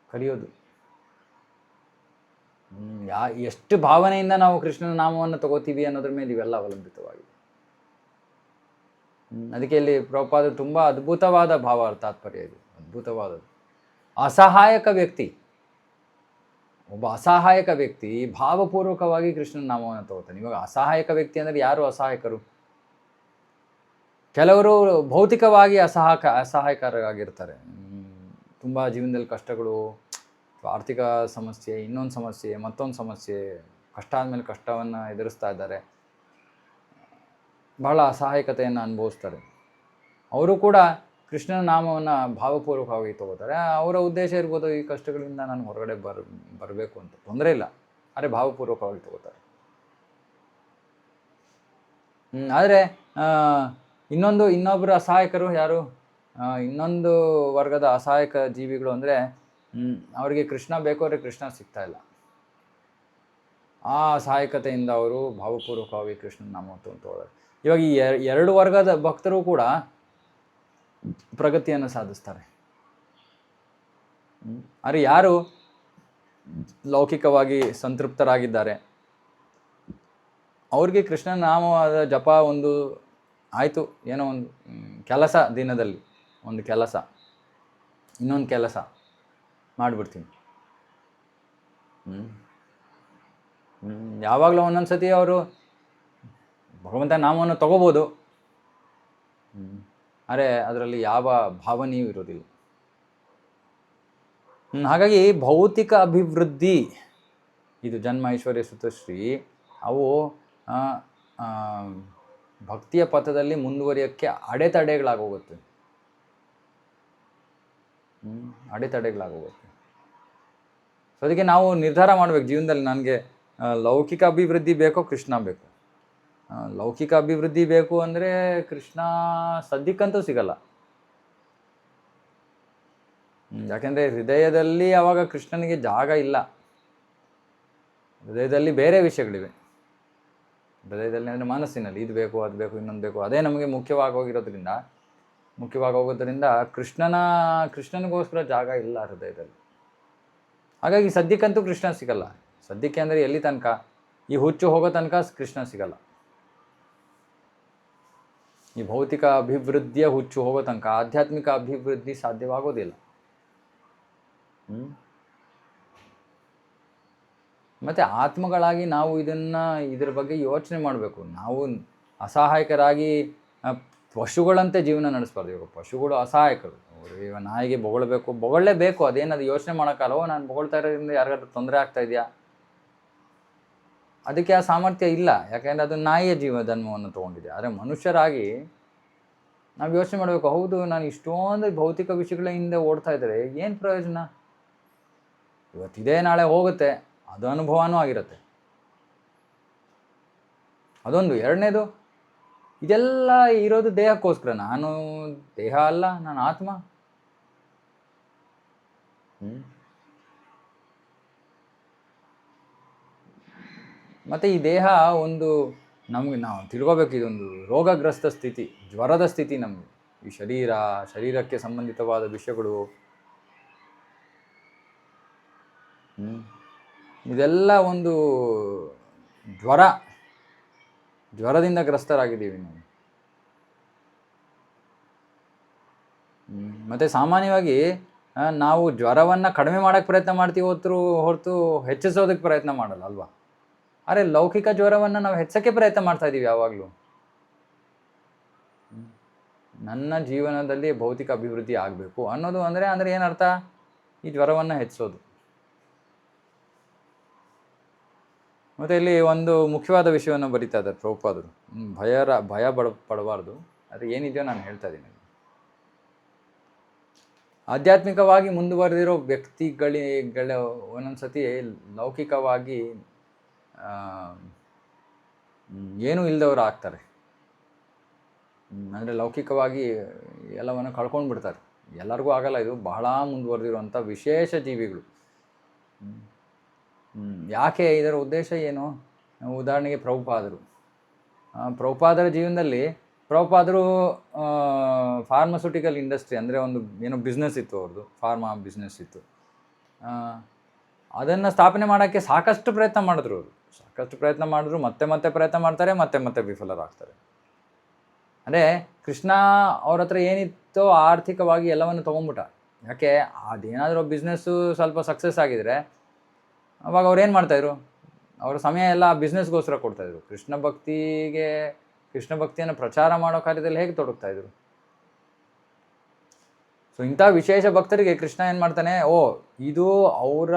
ಕಲಿಯೋದು. ಎಷ್ಟು ಭಾವನೆಯಿಂದ ನಾವು ಕೃಷ್ಣನ ನಾಮವನ್ನು ತಗೋತೀವಿ ಅನ್ನೋದ್ರ ಮೇಲೆ ಇವೆಲ್ಲ ಅವಲಂಬಿತವಾಗಿದೆ. ಅದಕ್ಕೆ ಇಲ್ಲಿ ಪ್ರಭುಪಾದರು ತುಂಬ ಅದ್ಭುತವಾದ ಭಾವ ತಾತ್ಪರ್ಯ ಇದೆ, ಅದ್ಭುತವಾದದ್ದು. ಅಸಹಾಯಕ ವ್ಯಕ್ತಿ, ಒಬ್ಬ ಅಸಹಾಯಕ ವ್ಯಕ್ತಿ ಭಾವಪೂರ್ವಕವಾಗಿ ಕೃಷ್ಣನ ನಾಮವನ್ನು ತಗೋತಾನೆ. ಇವಾಗ ಅಸಹಾಯಕ ವ್ಯಕ್ತಿ ಅಂದರೆ ಯಾರು ಅಸಹಾಯಕರು? ಕೆಲವರು ಭೌತಿಕವಾಗಿ ಅಸಹಾಯಕರಾಗಿರ್ತಾರೆ. ತುಂಬ ಜೀವನದಲ್ಲಿ ಕಷ್ಟಗಳು, ಆರ್ಥಿಕ ಸಮಸ್ಯೆ, ಇನ್ನೊಂದು ಸಮಸ್ಯೆ, ಮತ್ತೊಂದು ಸಮಸ್ಯೆ, ಕಷ್ಟ ಆದಮೇಲೆ ಕಷ್ಟವನ್ನು ಎದುರಿಸ್ತಾ ಇದ್ದಾರೆ, ಬಹಳ ಅಸಹಾಯಕತೆಯನ್ನು ಅನುಭವಿಸ್ತಾರೆ. ಅವರು ಕೂಡ ಕೃಷ್ಣನ ನಾಮವನ್ನು ಭಾವಪೂರ್ವಕವಾಗಿ ತಗೋತಾರೆ. ಅವರ ಉದ್ದೇಶ ಇರ್ಬೋದು, ಈ ಕಷ್ಟಗಳಿಂದ ನಾನು ಹೊರಗಡೆ ಬರಬೇಕು ಅಂತ. ತೊಂದರೆ ಇಲ್ಲ, ಆದರೆ ಭಾವಪೂರ್ವಕವಾಗಿ ತಗೋತಾರೆ. ಆದರೆ ಇನ್ನೊಬ್ಬರು ಅಸಹಾಯಕರು ಯಾರು? ಇನ್ನೊಂದು ವರ್ಗದ ಅಸಹಾಯಕ ಜೀವಿಗಳು ಅಂದರೆ ಅವರಿಗೆ ಕೃಷ್ಣ ಬೇಕು, ಆದರೆ ಕೃಷ್ಣ ಸಿಗ್ತಾ ಇಲ್ಲ. ಆ ಅಸಹಾಯಕತೆಯಿಂದ ಅವರು ಭಾವಪೂರ್ವಕವಾಗಿ ಕೃಷ್ಣನ ನಾಮವನ್ನು ತಗೊಳ್ತಾರೆ. ಇವಾಗ ಈ ಎರಡು ವರ್ಗದ ಭಕ್ತರು ಕೂಡ ಪ್ರಗತಿಯನ್ನು ಸಾಧಿಸ್ತಾರೆ. ಆದರೆ ಯಾರು ಲೌಕಿಕವಾಗಿ ಸಂತೃಪ್ತರಾಗಿದ್ದಾರೆ ಅವ್ರಿಗೆ ಕೃಷ್ಣನ ನಾಮವಾದ ಜಪ ಒಂದು ಆಯಿತು, ಏನೋ ಒಂದು ಕೆಲಸ, ದಿನದಲ್ಲಿ ಒಂದು ಕೆಲಸ, ಇನ್ನೊಂದು ಕೆಲಸ ಮಾಡಿಬಿಡ್ತೀನಿ. ಯಾವಾಗಲೂ ಒಂದೊಂದು ಸತಿ ಅವರು ಭಗವಂತನ ನಾಮವನ್ನು ತಗೋಬೋದು, ಆದರೆ ಅದರಲ್ಲಿ ಯಾವ ಭಾವನೆಯೂ ಇರೋದಿಲ್ಲ. ಹಾಗಾಗಿ ಭೌತಿಕ ಅಭಿವೃದ್ಧಿ, ಇದು ಜನ್ಮ ಐಶ್ವರ್ಯ ಸುತಶ್ರೀ, ಅವು ಭಕ್ತಿಯ ಪಥದಲ್ಲಿ ಮುಂದುವರಿಯೋಕ್ಕೆ ಅಡೆತಡೆಗಳಾಗೋಗುತ್ತೆ. ಅಡೆತಡೆಗಳಾಗೋಗುತ್ತೆ. ಸೊ ಅದಕ್ಕೆ ನಾವು ನಿರ್ಧಾರ ಮಾಡಬೇಕು ಜೀವನದಲ್ಲಿ, ನನಗೆ ಲೌಕಿಕ ಅಭಿವೃದ್ಧಿ ಬೇಕೋ ಕೃಷ್ಣ ಬೇಕು. ಲೌಕಿಕ ಅಭಿವೃದ್ಧಿ ಬೇಕು ಅಂದರೆ ಕೃಷ್ಣ ಸದ್ಯಕ್ಕಂತೂ ಸಿಗಲ್ಲ. ಯಾಕೆಂದರೆ ಹೃದಯದಲ್ಲಿ ಆವಾಗ ಕೃಷ್ಣನಿಗೆ ಜಾಗ ಇಲ್ಲ. ಹೃದಯದಲ್ಲಿ ಬೇರೆ ವಿಷಯಗಳಿವೆ. ಹೃದಯದಲ್ಲಿ ಅಂದರೆ ಮನಸ್ಸಿನಲ್ಲಿ ಇದು ಬೇಕು ಅದು ಬೇಕು ಇನ್ನೊಂದು ಬೇಕು, ಅದೇ ನಮಗೆ ಮುಖ್ಯವಾಗಿ ಹೋಗೋದ್ರಿಂದ ಕೃಷ್ಣನಿಗೋಸ್ಕರ ಜಾಗ ಇಲ್ಲ ಹೃದಯದಲ್ಲಿ. ಹಾಗಾಗಿ ಸದ್ಯಕ್ಕಂತೂ ಕೃಷ್ಣ ಸಿಗಲ್ಲ. ಸದ್ಯಕ್ಕೆ ಅಂದರೆ ಎಲ್ಲಿ ತನಕ, ಈ ಹುಚ್ಚು ಹೋಗೋ ತನಕ ಕೃಷ್ಣ ಸಿಗಲ್ಲ. ಈ ಭೌತಿಕ ಅಭಿವೃದ್ಧಿಯ ಹುಚ್ಚು ಹೋಗೋ ತನಕ ಆಧ್ಯಾತ್ಮಿಕ ಅಭಿವೃದ್ಧಿ ಸಾಧ್ಯವಾಗೋದಿಲ್ಲ. ಮತ್ತು ಆತ್ಮಗಳಾಗಿ ನಾವು ಇದ್ರ ಬಗ್ಗೆ ಯೋಚನೆ ಮಾಡಬೇಕು. ನಾವು ಅಸಹಾಯಕರಾಗಿ ಪಶುಗಳಂತೆ ಜೀವನ ನಡೆಸ್ಬಾರ್ದು. ಇವಾಗ ಪಶುಗಳು ಅಸಹಾಯಕರು. ಇವಾಗ ನಾಯಿಗೆ ಬೊಗಳಲೇಬೇಕು, ಅದೇನದು ಯೋಚನೆ ಮಾಡೋಕ್ಕಲ್ಲ. ನಾನು ಬೊಗಳ್ತಾ ಇರೋದ್ರಿಂದ ಯಾರಿಗಾದ್ರೂ ತೊಂದರೆ ಆಗ್ತಾ ಇದೆಯಾ, ಅದಕ್ಕೆ ಆ ಸಾಮರ್ಥ್ಯ ಇಲ್ಲ. ಯಾಕೆಂದರೆ ಅದು ನಾಯಿಯ ಜನ್ಮವನ್ನು ತೊಗೊಂಡಿದೆ. ಆದರೆ ಮನುಷ್ಯರಾಗಿ ನಾವು ಯೋಚನೆ ಮಾಡಬೇಕು, ಹೌದು ನಾನು ಇಷ್ಟೊಂದು ಭೌತಿಕ ವಿಷಯಗಳ ಹಿಂದೆ ಓಡ್ತಾ ಇದ್ದರೆ ಏನು ಪ್ರಯೋಜನ? ಇವತ್ತಿದೆ ನಾಳೆ ಹೋಗುತ್ತೆ, ಅದು ಅನುಭವನೂ ಆಗಿರುತ್ತೆ. ಅದೊಂದು. ಎರಡನೇದು, ಇದೆಲ್ಲ ಇರೋದು ದೇಹಕ್ಕೋಸ್ಕರ. ನಾನು ದೇಹ ಅಲ್ಲ, ನಾನು ಆತ್ಮ. ಮತ್ತು ಈ ದೇಹ ಒಂದು ನಾವು ತಿಳ್ಕೋಬೇಕು, ಇದೊಂದು ರೋಗಗ್ರಸ್ತ ಸ್ಥಿತಿ, ಜ್ವರದ ಸ್ಥಿತಿ ನಮಗೆ. ಈ ಶರೀರಕ್ಕೆ ಸಂಬಂಧಿತವಾದ ವಿಷಯಗಳು ಇದೆಲ್ಲ ಒಂದು ಜ್ವರದಿಂದ ಗ್ರಸ್ತರಾಗಿದ್ದೀವಿ ನಾವು. ಮತ್ತು ಸಾಮಾನ್ಯವಾಗಿ ನಾವು ಜ್ವರವನ್ನು ಕಡಿಮೆ ಮಾಡೋಕ್ಕೆ ಪ್ರಯತ್ನ ಮಾಡ್ತೀವಿ ಹೊರತು ಹೆಚ್ಚಿಸೋದಕ್ಕೆ ಪ್ರಯತ್ನ ಮಾಡಲ್ಲ ಅಲ್ವಾ? ಆದರೆ ಲೌಕಿಕ ಜ್ವರವನ್ನು ನಾವು ಹೆಚ್ಚೋಕ್ಕೆ ಪ್ರಯತ್ನ ಮಾಡ್ತಾ ಇದ್ದೀವಿ ಯಾವಾಗಲೂ. ನನ್ನ ಜೀವನದಲ್ಲಿ ಭೌತಿಕ ಅಭಿವೃದ್ಧಿ ಆಗಬೇಕು ಅನ್ನೋದು ಅಂದರೆ ಏನರ್ಥ? ಈ ಜ್ವರವನ್ನು ಹೆಚ್ಚಿಸೋದು. ಮತ್ತು ಇಲ್ಲಿ ಒಂದು ಮುಖ್ಯವಾದ ವಿಷಯವನ್ನು ಬರೀತಾ ಇದ್ದಾರೆ ಪ್ರಭುಪಾದರು. ಭಯ ಪಡಬಾರ್ದು. ಅದು ಏನಿದೆಯೋ ನಾನು ಹೇಳ್ತಾ ಇದ್ದೀನಿ. ಆಧ್ಯಾತ್ಮಿಕವಾಗಿ ಮುಂದುವರೆದಿರೋ ವ್ಯಕ್ತಿಗಳ ಒಂದೊಂದು ಸತಿ ಲೌಕಿಕವಾಗಿ ಏನೂ ಇಲ್ಲದವರು ಆಗ್ತಾರೆ. ಅಂದರೆ ಲೌಕಿಕವಾಗಿ ಎಲ್ಲವನ್ನು ಕಳ್ಕೊಂಡು ಬಿಡ್ತಾರೆ. ಎಲ್ಲರಿಗೂ ಆಗಲ್ಲ, ಇದು ಬಹಳ ಮುಂದುವರೆದಿರುವಂಥ ವಿಶೇಷ ಜೀವಿಗಳು. ಯಾಕೆ? ಇದರ ಉದ್ದೇಶ ಏನು? ಉದಾಹರಣೆಗೆ ಪ್ರಭುಪಾದರ ಜೀವನದಲ್ಲಿ ಪ್ರಭುಪಾದರು ಫಾರ್ಮಸ್ಯೂಟಿಕಲ್ ಇಂಡಸ್ಟ್ರಿ ಅಂದರೆ ಒಂದು ಏನೋ ಬಿಸ್ನೆಸ್ ಇತ್ತು, ಅವ್ರದ್ದು ಫಾರ್ಮಾ ಬಿಸ್ನೆಸ್ ಇತ್ತು. ಅದನ್ನು ಸ್ಥಾಪನೆ ಮಾಡೋಕ್ಕೆ ಸಾಕಷ್ಟು ಪ್ರಯತ್ನ ಮಾಡಿದ್ರು. ಮತ್ತೆ ಪ್ರಯತ್ನ ಮಾಡ್ತಾರೆ, ಮತ್ತೆ ವಿಫಲರಾಗ್ತಾರೆ. ಅಂದರೆ ಕೃಷ್ಣ ಅವ್ರ ಹತ್ರ ಏನಿತ್ತೋ ಆರ್ಥಿಕವಾಗಿ ಎಲ್ಲವನ್ನು ತೊಗೊಂಡ್ಬಿಟ್ಟ. ಯಾಕೆ? ಅದೇನಾದರೂ ಬಿಸ್ನೆಸ್ಸು ಸ್ವಲ್ಪ ಸಕ್ಸಸ್ ಆಗಿದರೆ ಅವಾಗ ಅವ್ರು ಏನು ಮಾಡ್ತಾಯಿದ್ರು? ಅವರ ಸಮಯ ಎಲ್ಲ ಬಿಸ್ನೆಸ್ಗೋಸ್ಕರ ಕೊಡ್ತಾಯಿದ್ರು. ಕೃಷ್ಣ ಭಕ್ತಿಯನ್ನು ಪ್ರಚಾರ ಮಾಡೋ ಕಾರ್ಯದಲ್ಲಿ ಹೇಗೆ ತೊಡಗ್ತಾಯಿದ್ರು? ಸೊ ಇಂಥ ವಿಶೇಷ ಭಕ್ತರಿಗೆ ಕೃಷ್ಣ ಏನು ಮಾಡ್ತಾನೆ, ಇದು ಅವರ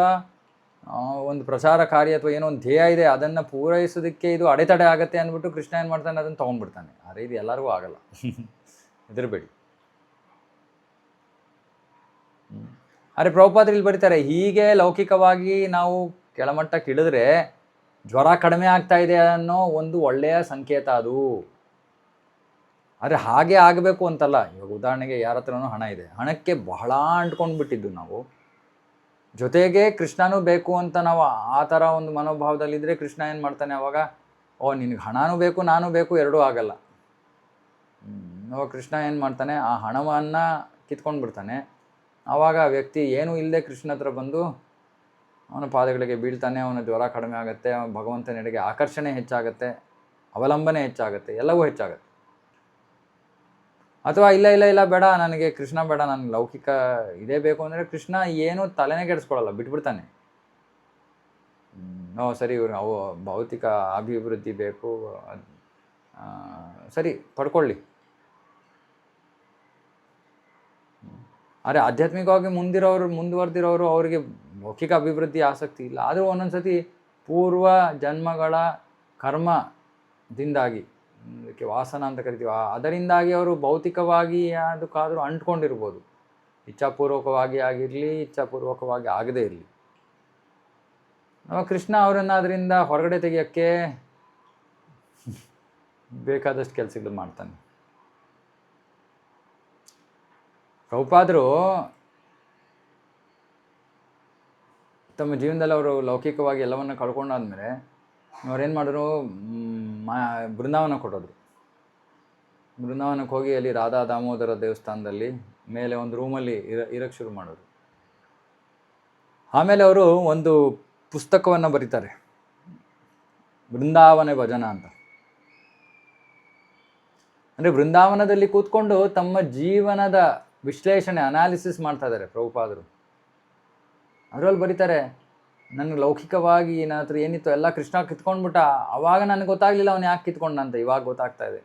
ಒಂದು ಪ್ರಚಾರ ಕಾರ್ಯ ಅಥವಾ ಏನೋ ಒಂದು ಧ್ಯೇಯ ಇದೆ, ಅದನ್ನು ಪೂರೈಸೋದಕ್ಕೆ ಇದು ಅಡೆತಡೆ ಆಗುತ್ತೆ ಅಂದ್ಬಿಟ್ಟು ಕೃಷ್ಣ ಏನು ಮಾಡ್ತಾನೆ, ಅದನ್ನು ತೊಗೊಂಡ್ಬಿಡ್ತಾನೆ. ಆದರೆ ಇದು ಎಲ್ಲರಿಗೂ ಆಗಲ್ಲ, ಹೆದರಬೇಡಿ. ಆದರೆ ಪ್ರಭುಪಾದರು ಇಲ್ಲಿ ಬರೀತಾರೆ, ಹೀಗೆ ಲೌಕಿಕವಾಗಿ ನಾವು ಕೆಳಮಟ್ಟಕ್ಕೆ ಇಳಿದ್ರೆ ಜ್ವರ ಕಡಿಮೆ ಆಗ್ತಾ ಇದೆ ಅನ್ನೋ ಒಂದು ಒಳ್ಳೆಯ ಸಂಕೇತ ಅದು. ಆದರೆ ಹಾಗೆ ಆಗಬೇಕು ಅಂತಲ್ಲ. ಇವಾಗ ಉದಾಹರಣೆಗೆ ಯಾರ ಹತ್ರನೂ ಹಣ ಇದೆ, ಹಣಕ್ಕೆ ಬಹಳ ಅಂಟ್ಕೊಂಡು ಬಿಟ್ಟಿದ್ದು ನಾವು, ಜೊತೆಗೆ ಕೃಷ್ಣನೂ ಬೇಕು ಅಂತ ನಾವು ಆ ಥರ ಒಂದು ಮನೋಭಾವದಲ್ಲಿದ್ದರೆ ಕೃಷ್ಣ ಏನು ಮಾಡ್ತಾನೆ ಅವಾಗ, ನಿನಗೆ ಹಣನೂ ಬೇಕು ನಾನು ಬೇಕು, ಎರಡೂ ಆಗಲ್ಲ. ಅವಾಗ ಕೃಷ್ಣ ಏನು ಮಾಡ್ತಾನೆ, ಆ ಹಣವನ್ನು ಕಿತ್ಕೊಂಡು ಬಿಡ್ತಾನೆ. ಆವಾಗ ಆ ವ್ಯಕ್ತಿ ಏನೂ ಇಲ್ಲದೆ ಕೃಷ್ಣ ಹತ್ರ ಬಂದು ಅವನ ಪಾದಗಳಿಗೆ ಬೀಳ್ತಾನೆ. ಅವನ ಜ್ವರ ಕಡಿಮೆ ಆಗುತ್ತೆ, ಭಗವಂತನೆಡೆಗೆ ಆಕರ್ಷಣೆ ಹೆಚ್ಚಾಗುತ್ತೆ, ಅವಲಂಬನೆ ಹೆಚ್ಚಾಗುತ್ತೆ, ಎಲ್ಲವೂ ಹೆಚ್ಚಾಗುತ್ತೆ. ಅಥವಾ ಇಲ್ಲ ಬೇಡ, ನನಗೆ ಕೃಷ್ಣ ಬೇಡ, ನನಗೆ ಲೌಕಿಕ ಇದೇ ಬೇಕು ಅಂದರೆ ಕೃಷ್ಣ ಏನೂ ತಲೆನೇ ಕೆಡಿಸ್ಕೊಳ್ಳಲ್ಲ, ಬಿಟ್ಬಿಡ್ತಾನೆ. ಸರಿ, ಇವರು ಭೌತಿಕ ಅಭಿವೃದ್ಧಿ ಬೇಕು, ಸರಿ ಪಡ್ಕೊಳ್ಳಿ. ಆದರೆ ಆಧ್ಯಾತ್ಮಿಕವಾಗಿ ಮುಂದುವರೆದಿರೋರು ಅವರಿಗೆ ಲೌಕಿಕ ಅಭಿವೃದ್ಧಿ ಆಸಕ್ತಿ ಇಲ್ಲ. ಆದರೂ ಒಂದೊಂದು ಸತಿ ಪೂರ್ವ ಜನ್ಮಗಳ ಕರ್ಮದಿಂದಾಗಿ, ಅದಕ್ಕೆ ವಾಸನ ಅಂತ ಕರಿತೀವಿ, ಅದರಿಂದಾಗಿ ಅವರು ಭೌತಿಕವಾಗಿ ಅದಕ್ಕಾದರೂ ಅಂಟ್ಕೊಂಡಿರ್ಬೋದು. ಇಚ್ಛಾಪೂರ್ವಕವಾಗಿ ಆಗಿರಲಿ, ಇಚ್ಛಾಪೂರ್ವಕವಾಗಿ ಆಗದೇ ಇರಲಿ. ಕೃಷ್ಣ ಅವರನ್ನು ಅದರಿಂದ ಹೊರಗಡೆ ತೆಗಿಯೋಕ್ಕೆ ಬೇಕಾದಷ್ಟು ಕೆಲಸಗಳು ಮಾಡ್ತಾನೆ. ಪ್ರಭುಪಾದರು ತಮ್ಮ ಜೀವನದಲ್ಲಿ ಅವರು ಲೌಕಿಕವಾಗಿ ಎಲ್ಲವನ್ನು ಕಳ್ಕೊಂಡಾದ್ಮೇಲೆ ಅವ್ರೇನು ಮಾಡಿದ್ರು, ಮಾ ಬೃಂದಾವನ ಕೊಟ್ಟೋದ್ರು. ಬೃಂದಾವನಕ್ಕೆ ಹೋಗಿ ಅಲ್ಲಿ ರಾಧಾ ದಾಮೋದರ ದೇವಸ್ಥಾನದಲ್ಲಿ ಮೇಲೆ ಒಂದು ರೂಮಲ್ಲಿ ಇರಕ್ಕೆ ಶುರು ಮಾಡೋರು. ಆಮೇಲೆ ಅವರು ಒಂದು ಪುಸ್ತಕವನ್ನು ಬರೀತಾರೆ, ಬೃಂದಾವನ ಭಜನ ಅಂತ. ಅಂದರೆ ಬೃಂದಾವನದಲ್ಲಿ ಕೂತ್ಕೊಂಡು ತಮ್ಮ ಜೀವನದ ವಿಶ್ಲೇಷಣೆ, ಅನಾಲಿಸಿಸ್ ಮಾಡ್ತಾ ಇದ್ದಾರೆ ಪ್ರಭುಪಾದರು. ಅದರಲ್ಲಿ ಬರೀತಾರೆ, ನನಗೆ ಲೌಕಿಕವಾಗಿ ನನ್ನ ಹತ್ರ ಏನಿತ್ತು ಎಲ್ಲ ಕೃಷ್ಣ ಕಿತ್ಕೊಂಡ್ಬಿಟ್ಟ. ಆವಾಗ ನನಗೆ ಗೊತ್ತಾಗಲಿಲ್ಲ ಅವನು ಯಾಕೆ ಕಿತ್ಕೊಂಡ ಅಂತ, ಇವಾಗ ಗೊತ್ತಾಗ್ತಾ ಇದೆ.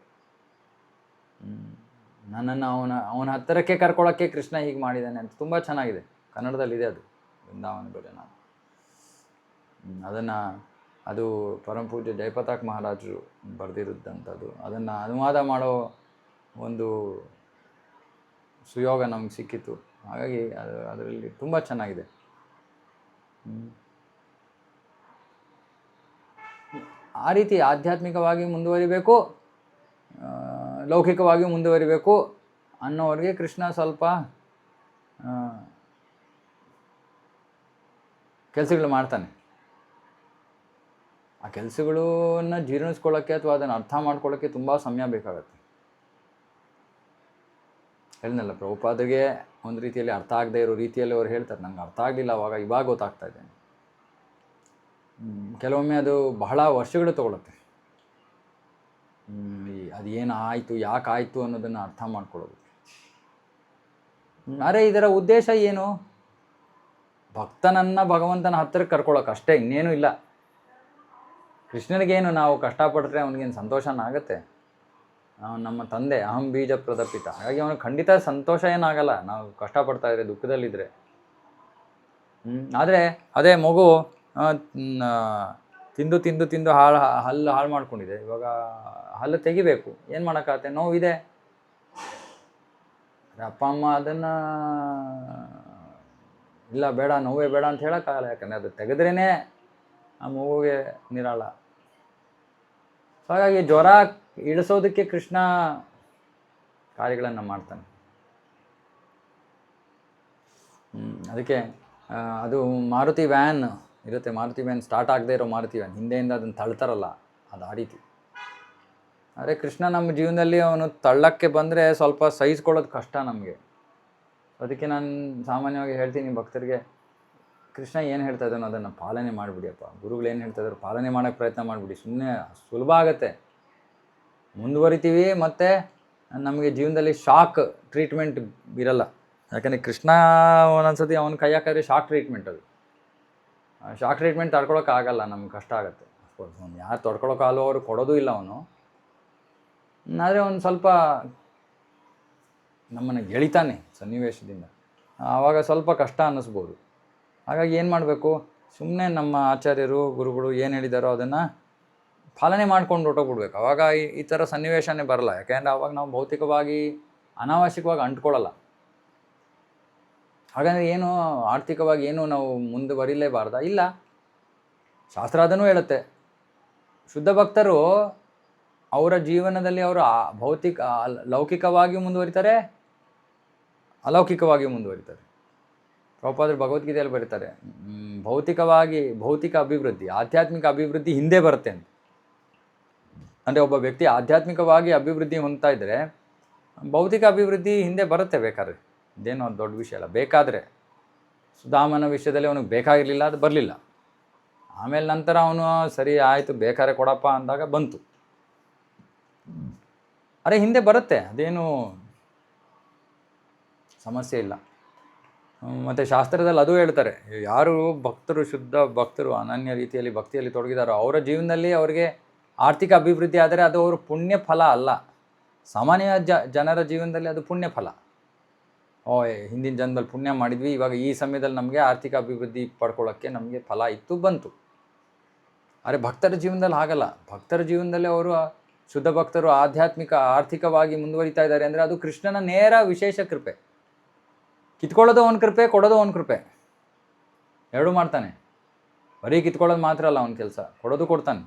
ನನ್ನನ್ನು ಅವನ ಹತ್ತಿರಕ್ಕೆ ಕರ್ಕೊಳ್ಳೋಕ್ಕೆ ಕೃಷ್ಣ ಹೀಗೆ ಮಾಡಿದ್ದಾನೆ ಅಂತ. ತುಂಬ ಚೆನ್ನಾಗಿದೆ, ಕನ್ನಡದಲ್ಲಿದೆ ಅದು ಬೃಂದಾವನ ಭಜನ. ಅದು ಪರಮ ಪೂಜ್ಯ ಜಯಪತಾಕ್ ಮಹಾರಾಜರು ಬರೆದಿರುದ್ದಂಥದ್ದು. ಅದನ್ನು ಅನುವಾದ ಮಾಡೋ ಒಂದು ಸುಯೋಗ ನಮ್ಗೆ ಸಿಕ್ಕಿತ್ತು. ಹಾಗಾಗಿ ಅದರಲ್ಲಿ ತುಂಬ ಚೆನ್ನಾಗಿದೆ. ಆ ರೀತಿ ಆಧ್ಯಾತ್ಮಿಕವಾಗಿ ಮುಂದುವರಿಬೇಕು, ಲೌಕಿಕವಾಗಿ ಮುಂದುವರಿಬೇಕು ಅನ್ನೋರಿಗೆ ಕೃಷ್ಣ ಸ್ವಲ್ಪ ಕೆಲಸಗಳು ಮಾಡ್ತಾನೆ. ಆ ಕೆಲಸಗಳನ್ನ ಜೀರ್ಣಿಸ್ಕೊಳ್ಳೋಕ್ಕೆ ಅಥವಾ ಅದನ್ನು ಅರ್ಥ ಮಾಡ್ಕೊಳ್ಳೋಕ್ಕೆ ತುಂಬ ಸಮಯ ಬೇಕಾಗತ್ತೆ. ಹೇಳಿದ್ನಲ್ಲ, ಪ್ರಭುಪಾದರಿಗೆ ಒಂದು ರೀತಿಯಲ್ಲಿ ಅರ್ಥ ಆಗದೆ ಇರೋ ರೀತಿಯಲ್ಲಿ ಅವ್ರು ಹೇಳ್ತಾರೆ, ನಂಗೆ ಅರ್ಥ ಆಗಲಿಲ್ಲ ಇವಾಗ ಗೊತ್ತಾಗ್ತಾ ಇದೆ. ಕೆಲವೊಮ್ಮೆ ಅದು ಬಹಳ ವರ್ಷಗಳು ತಗೊಳುತ್ತೆ. ಅದು ಏನು ಆಯಿತು, ಯಾಕೆ ಆಯಿತು ಅನ್ನೋದನ್ನು ಅರ್ಥ ಮಾಡ್ಕೊಳ್ಳೋದು. ಅರೆ ಇದರ ಉದ್ದೇಶ ಏನು? ಭಕ್ತನನ್ನು ಭಗವಂತನ ಹತ್ತಿರಕ್ಕೆ ಕರ್ಕೊಳ್ಳೋಕೆ ಅಷ್ಟೇ, ಇನ್ನೇನು ಇಲ್ಲ. ಕೃಷ್ಣನಿಗೇನು ನಾವು ಕಷ್ಟಪಟ್ಟರೆ ಅವನಿಗೇನು ಸಂತೋಷನ ಆಗುತ್ತೆ? ಅವನು ನಮ್ಮ ತಂದೆ, ಅಹಂ ಬೀಜ ಪ್ರದಪಿತ. ಹಾಗಾಗಿ ಅವನಿಗೆ ಖಂಡಿತ ಸಂತೋಷ ಏನಾಗಲ್ಲ ನಾವು ಕಷ್ಟಪಡ್ತಾ ಇದ್ರೆ, ದುಃಖದಲ್ಲಿದ್ದರೆ. ಆದರೆ ಅದೇ ಮಗು ತಿಂದು ತಿಂದು ತಿಂದು ಹಲ್ಲು ಹಾಳು ಮಾಡ್ಕೊಂಡಿದೆ. ಇವಾಗ ಹಲ್ಲು ತೆಗಿಬೇಕು, ಏನು ಮಾಡೋಕ್ಕಾಗತ್ತೆ? ನೋವಿದೆ. ಅಪ್ಪ ಅಮ್ಮ ಅದನ್ನು ಇಲ್ಲ ಬೇಡ, ನೋವೇ ಬೇಡ ಅಂತ ಹೇಳೋಕ್ಕಾಗಲ್ಲ. ಯಾಕಂದರೆ ಅದು ತೆಗೆದ್ರೇ ಆ ಮಗುವಿಗೆ ನಿರಾಳ. ಹಾಗಾಗಿ ಜ್ವರ ಇಳಿಸೋದಕ್ಕೆ ಕೃಷ್ಣ ಕಾರ್ಯಗಳನ್ನು ಮಾಡ್ತಾನೆ. ಅದಕ್ಕೆ ಅದು ಮಾರುತಿ ವ್ಯಾನ್ ಇರುತ್ತೆ, ಮಾರುತಿ ವ್ಯಾನ್ ಸ್ಟಾರ್ಟ್ ಆಗದೆ ಇರೋ ಮಾರುತಿ ವ್ಯಾನ್, ಹಿಂದೆಯಿಂದ ಅದನ್ನು ತಳ್ತಾರಲ್ಲ, ಅದು ಆ ರೀತಿ. ಆದರೆ ಕೃಷ್ಣ ನಮ್ಮ ಜೀವನದಲ್ಲಿ ಅವನು ತಳ್ಳಕ್ಕೆ ಬಂದರೆ ಸ್ವಲ್ಪ ಸಹಿಸ್ಕೊಳ್ಳೋದು ಕಷ್ಟ ನಮಗೆ. ಅದಕ್ಕೆ ನಾನು ಸಾಮಾನ್ಯವಾಗಿ ಹೇಳ್ತೀನಿ ಭಕ್ತರಿಗೆ, ಕೃಷ್ಣ ಏನು ಹೇಳ್ತಾ ಇದ್ದಾನೋ ಅದನ್ನು ಪಾಲನೆ ಮಾಡಿಬಿಡಿಯಪ್ಪ. ಗುರುಗಳು ಏನು ಹೇಳ್ತಾ ಇದ್ದಾರೆ ಪಾಲನೆ ಮಾಡೋಕ್ಕೆ ಪ್ರಯತ್ನ ಮಾಡಿಬಿಡಿ. ಸುಮ್ಮನೆ ಸುಲಭ ಆಗುತ್ತೆ, ಮುಂದುವರಿತೀವಿ, ಮತ್ತು ನಮಗೆ ಜೀವನದಲ್ಲಿ ಶಾಕ್ ಟ್ರೀಟ್ಮೆಂಟ್ ಇರಲ್ಲ. ಯಾಕಂದರೆ ಕೃಷ್ಣ ಒಂದೊಂದ್ಸತಿ ಅವನ ಕೈ ಹಾಕಿದ್ರೆ ಶಾಕ್ ಟ್ರೀಟ್ಮೆಂಟ್, ಅದು ಶಾಕ್ ಟ್ರೀಟ್ಮೆಂಟ್ ತಡ್ಕೊಳೋಕ್ಕಾಗಲ್ಲ, ನಮ್ಗೆ ಕಷ್ಟ ಆಗುತ್ತೆ. ಅಫ್ಕೋರ್ಸ್ ಅವ್ನು ಯಾರು ತಡ್ಕೊಳೋಕ್ಕಾಗೋ ಅವರು ಕೊಡೋದು ಇಲ್ಲ ಅವನು. ಆದರೆ ಒಂದು ಸ್ವಲ್ಪ ನಮ್ಮನ್ನು ಗೆಳಿತಾನೆ ಸನ್ನಿವೇಶದಿಂದ, ಆವಾಗ ಸ್ವಲ್ಪ ಕಷ್ಟ ಅನ್ನಿಸ್ಬೋದು. ಹಾಗಾಗಿ ಏನು ಮಾಡಬೇಕು? ಸುಮ್ಮನೆ ನಮ್ಮ ಆಚಾರ್ಯರು ಗುರುಗಳು ಏನು ಹೇಳಿದಾರೋ ಅದನ್ನು ಪಾಲನೆ ಮಾಡ್ಕೊಂಡು ಹೊರಟೋಗ್ಬಿಡ್ಬೇಕು. ಆವಾಗ ಈ ಥರ ಸನ್ನಿವೇಶನೇ ಬರಲ್ಲ. ಯಾಕೆಂದರೆ ಆವಾಗ ನಾವು ಭೌತಿಕವಾಗಿ ಅನಾವಶ್ಯಕವಾಗಿ ಅಂಟ್ಕೊಳ್ಳಲ್ಲ. ಹಾಗಂದರೆ ಏನು ಆರ್ಥಿಕವಾಗಿ ಏನು ನಾವು ಮುಂದುವರಿಲೇಬಾರ್ದ? ಇಲ್ಲ, ಶಾಸ್ತ್ರ ಅದನ್ನು ಹೇಳುತ್ತೆ. ಶುದ್ಧ ಭಕ್ತರು ಅವರ ಜೀವನದಲ್ಲಿ ಅವರು ಲೌಕಿಕವಾಗಿ ಮುಂದುವರಿತಾರೆ, ಅಲೌಕಿಕವಾಗಿ ಮುಂದುವರಿತಾರೆ. ಪ್ರಭುಪಾದರು ಭಗವದ್ಗೀತೆಯಲ್ಲಿ ಬರೀತಾರೆ, ಭೌತಿಕ ಅಭಿವೃದ್ಧಿ, ಆಧ್ಯಾತ್ಮಿಕ ಅಭಿವೃದ್ಧಿ ಹಿಂದೆ ಬರುತ್ತೆ ಅಂತ. ಅಂದರೆ ಒಬ್ಬ ವ್ಯಕ್ತಿ ಆಧ್ಯಾತ್ಮಿಕವಾಗಿ ಅಭಿವೃದ್ಧಿ ಹೊಂದ್ತಾ ಇದ್ದರೆ ಭೌತಿಕ ಅಭಿವೃದ್ಧಿ ಹಿಂದೆ ಬರುತ್ತೆ ಬೇಕಾದ್ರೆ. ಇದೇನು ಅದು ದೊಡ್ಡ ವಿಷಯ ಅಲ್ಲ. ಬೇಕಾದರೆ ಸುಧಾಮನ ವಿಷಯದಲ್ಲಿ ಅವನಿಗೆ ಬೇಕಾಗಿರಲಿಲ್ಲ, ಅದು ಬರಲಿಲ್ಲ. ಆಮೇಲೆ ನಂತರ ಅವನು ಸರಿ ಆಯಿತು ಬೇಕಾದ್ರೆ ಕೊಡಪ್ಪ ಅಂದಾಗ ಬಂತು. ಅರೆ ಹಿಂದೆ ಬರುತ್ತೆ, ಅದೇನು ಸಮಸ್ಯೆ ಇಲ್ಲ. ಮತ್ತು ಶಾಸ್ತ್ರದಲ್ಲಿ ಅದು ಹೇಳ್ತಾರೆ, ಯಾರು ಭಕ್ತರು ಶುದ್ಧ ಭಕ್ತರು ಅನನ್ಯ ರೀತಿಯಲ್ಲಿ ಭಕ್ತಿಯಲ್ಲಿ ತೊಡಗಿದಾರೋ ಅವರ ಜೀವನದಲ್ಲಿ ಅವರಿಗೆ ಆರ್ಥಿಕ ಅಭಿವೃದ್ಧಿ ಆದರೆ ಅದು ಅವರು ಪುಣ್ಯ ಫಲ ಅಲ್ಲ. ಸಾಮಾನ್ಯ ಜನರ ಜೀವನದಲ್ಲಿ ಅದು ಪುಣ್ಯ ಫಲ. ಹಿಂದಿನ ಜನ್ಮದಲ್ಲಿ ಪುಣ್ಯ ಮಾಡಿದ್ವಿ, ಇವಾಗ ಈ ಸಮಯದಲ್ಲಿ ನಮಗೆ ಆರ್ಥಿಕ ಅಭಿವೃದ್ಧಿ ಪಡ್ಕೊಳ್ಳೋಕ್ಕೆ ನಮಗೆ ಫಲ ಇತ್ತು, ಬಂತು. ಆದರೆ ಭಕ್ತರ ಜೀವನದಲ್ಲಿ ಹಾಗಲ್ಲ. ಭಕ್ತರ ಜೀವನದಲ್ಲಿ ಅವರು ಶುದ್ಧ ಭಕ್ತರು ಆರ್ಥಿಕವಾಗಿ ಮುಂದುವರಿತಾ ಇದ್ದಾರೆ ಅಂದರೆ ಅದು ಕೃಷ್ಣನ ನೇರ ವಿಶೇಷ ಕೃಪೆ. ಕಿತ್ಕೊಳ್ಳೋದು ಅವನ ಕೃಪೆ, ಕೊಡೋದು ಅವನ ಕೃಪೆ, ಎರಡೂ ಮಾಡ್ತಾನೆ. ಬರೀ ಕಿತ್ಕೊಳ್ಳೋದು ಮಾತ್ರ ಅಲ್ಲ ಅವನ ಕೆಲಸ, ಕೊಡೋದು ಕೊಡ್ತಾನೆ.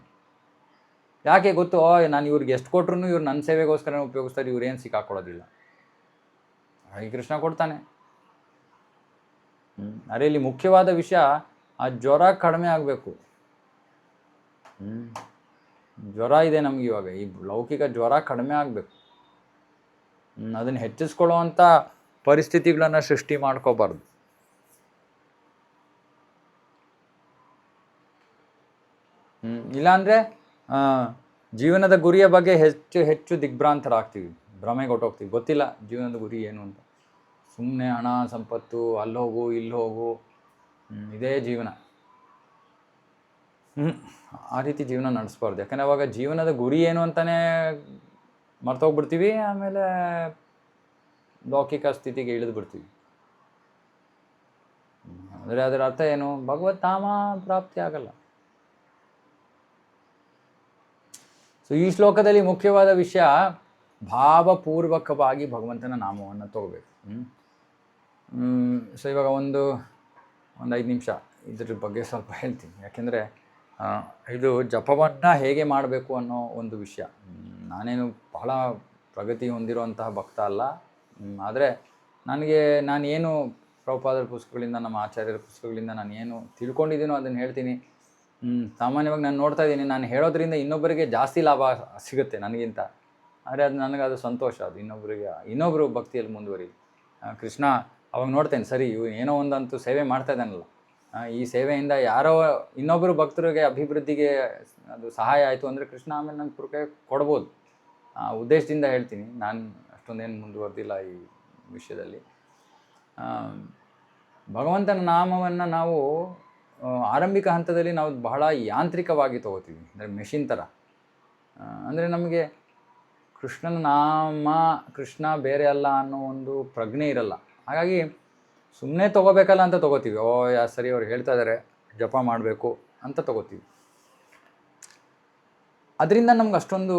ಯಾಕೆ ಗೊತ್ತು? ನಾನು ಇವ್ರಿಗೆ ಎಷ್ಟು ಕೊಟ್ರು ಇವ್ರು ನನ್ನ ಸೇವೆಗೋಸ್ಕರ ಉಪಯೋಗಿಸ್ತಾರೆ, ಇವ್ರೇನು ಸಿಕ್ಕಾಕೊಳ್ಳೋದಿಲ್ಲ. ಹಾಗೆ ಕೃಷ್ಣ ಕೊಡ್ತಾನೆ. ಅರೆ ಇಲ್ಲಿ ಮುಖ್ಯವಾದ ವಿಷಯ, ಆ ಜ್ವರ ಕಡಿಮೆ ಆಗಬೇಕು. ಜ್ವರ ಇದೆ ನಮ್ಗೆ ಇವಾಗ, ಈ ಲೌಕಿಕ ಜ್ವರ ಕಡಿಮೆ ಆಗಬೇಕು. ಅದನ್ನು ಹೆಚ್ಚಿಸ್ಕೊಳ್ಳುವಂಥ ಪರಿಸ್ಥಿತಿಗಳನ್ನು ಸೃಷ್ಟಿ ಮಾಡ್ಕೋಬಾರ್ದು. ಇಲ್ಲಾಂದರೆ ಜೀವನದ ಗುರಿಯ ಬಗ್ಗೆ ಹೆಚ್ಚು ಹೆಚ್ಚು ದಿಗ್ಭ್ರಾಂತರಾಗ್ತೀವಿ, ಭ್ರಮೆಗೆ ಹೊಟ್ಟೋಗ್ತೀವಿ, ಗೊತ್ತಿಲ್ಲ ಜೀವನದ ಗುರಿ ಏನು ಅಂತ. ಸುಮ್ಮನೆ ಹಣ ಸಂಪತ್ತು, ಅಲ್ಲಿ ಹೋಗು ಇಲ್ಲಿ ಹೋಗು, ಇದೇ ಜೀವನ. ಆ ರೀತಿ ಜೀವನ ನಡೆಸ್ಬಾರ್ದು. ಯಾಕಂದರೆ ಅವಾಗ ಜೀವನದ ಗುರಿ ಏನು ಅಂತಲೇ ಮರ್ತೋಗ್ಬಿಡ್ತೀವಿ, ಆಮೇಲೆ ಲೌಕಿಕ ಸ್ಥಿತಿಗೆ ಇಳಿದು ಬಿಡ್ತೀವಿ. ಅಂದರೆ ಅದರ ಅರ್ಥ ಏನು? ಭಗವತ್ ನಾಮ ಪ್ರಾಪ್ತಿ ಆಗಲ್ಲ. ಸೊ ಈ ಶ್ಲೋಕದಲ್ಲಿ ಮುಖ್ಯವಾದ ವಿಷಯ, ಭಾವಪೂರ್ವಕವಾಗಿ ಭಗವಂತನ ನಾಮವನ್ನು ತಗೋಬೇಕು. ಸೊ ಇವಾಗ ಒಂದು 5 ನಿಮಿಷ ಇದ್ರ ಬಗ್ಗೆ ಸ್ವಲ್ಪ ಹೇಳ್ತೀನಿ. ಯಾಕೆಂದರೆ ಇದು ಜಪವನ್ನು ಹೇಗೆ ಮಾಡಬೇಕು ಅನ್ನೋ ಒಂದು ವಿಷಯ. ನಾನೇನು ಬಹಳ ಪ್ರಗತಿ ಹೊಂದಿರುವಂತಹ ಭಕ್ತ ಅಲ್ಲ, ಆದರೆ ನಾನೇನು ಪ್ರಭುಪಾದರ ಪುಸ್ತಕಗಳಿಂದ, ನಮ್ಮ ಆಚಾರ್ಯರ ಪುಸ್ತಕಗಳಿಂದ ನಾನು ಏನು ತಿಳ್ಕೊಂಡಿದ್ದೀನೋ ಅದನ್ನು ಹೇಳ್ತೀನಿ. ಸಾಮಾನ್ಯವಾಗಿ ನಾನು ನೋಡ್ತಾ ಇದ್ದೀನಿ, ನಾನು ಹೇಳೋದ್ರಿಂದ ಇನ್ನೊಬ್ಬರಿಗೆ ಜಾಸ್ತಿ ಲಾಭ ಸಿಗುತ್ತೆ ನನಗಿಂತ. ಆದರೆ ಅದು ನನಗದು ಸಂತೋಷ. ಅದು ಇನ್ನೊಬ್ಬರು ಭಕ್ತಿಯಲ್ಲಿ ಮುಂದುವರಿ. ಕೃಷ್ಣ ಅವಾಗ ನೋಡ್ತೇನೆ, ಸರಿ ಇವು ಏನೋ ಒಂದಂತೂ ಸೇವೆ ಮಾಡ್ತಾ ಇದ್ದಾನಲ್ಲ, ಈ ಸೇವೆಯಿಂದ ಯಾರೋ ಇನ್ನೊಬ್ಬರು ಭಕ್ತರಿಗೆ ಅಭಿವೃದ್ಧಿಗೆ ಅದು ಸಹಾಯ ಆಯಿತು ಅಂದರೆ ಕೃಷ್ಣ ಆಮೇಲೆ ನನ್ನ ಕೃಪೆ ಕೊಡ್ಬೋದು. ಉದ್ದೇಶದಿಂದ ಹೇಳ್ತೀನಿ. ನಾನು ಅಷ್ಟೊಂದೇನು ಮುಂದುವರೆದಿಲ್ಲ ಈ ವಿಷಯದಲ್ಲಿ. ಭಗವಂತನ ನಾಮವನ್ನು ನಾವು ಆರಂಭಿಕ ಹಂತದಲ್ಲಿ ನಾವು ಬಹಳ ಯಾಂತ್ರಿಕವಾಗಿ ತೊಗೋತೀವಿ, ಅಂದರೆ ಮೆಷಿನ್ ಥರ. ಅಂದರೆ ನಮಗೆ ಕೃಷ್ಣನ ನಾಮ, ಕೃಷ್ಣ ಬೇರೆ ಅಲ್ಲ ಅನ್ನೋ ಒಂದು ಪ್ರಜ್ಞೆ ಇರಲ್ಲ. ಹಾಗಾಗಿ ಸುಮ್ಮನೆ ತೊಗೋಬೇಕಲ್ಲ ಅಂತ ತೊಗೋತೀವಿ. ಸರಿ ಅವ್ರು ಹೇಳ್ತಾ ಇದ್ದಾರೆ ಜಪ ಮಾಡಬೇಕು ಅಂತ ತೊಗೋತೀವಿ. ಅದರಿಂದ ನಮ್ಗೆ ಅಷ್ಟೊಂದು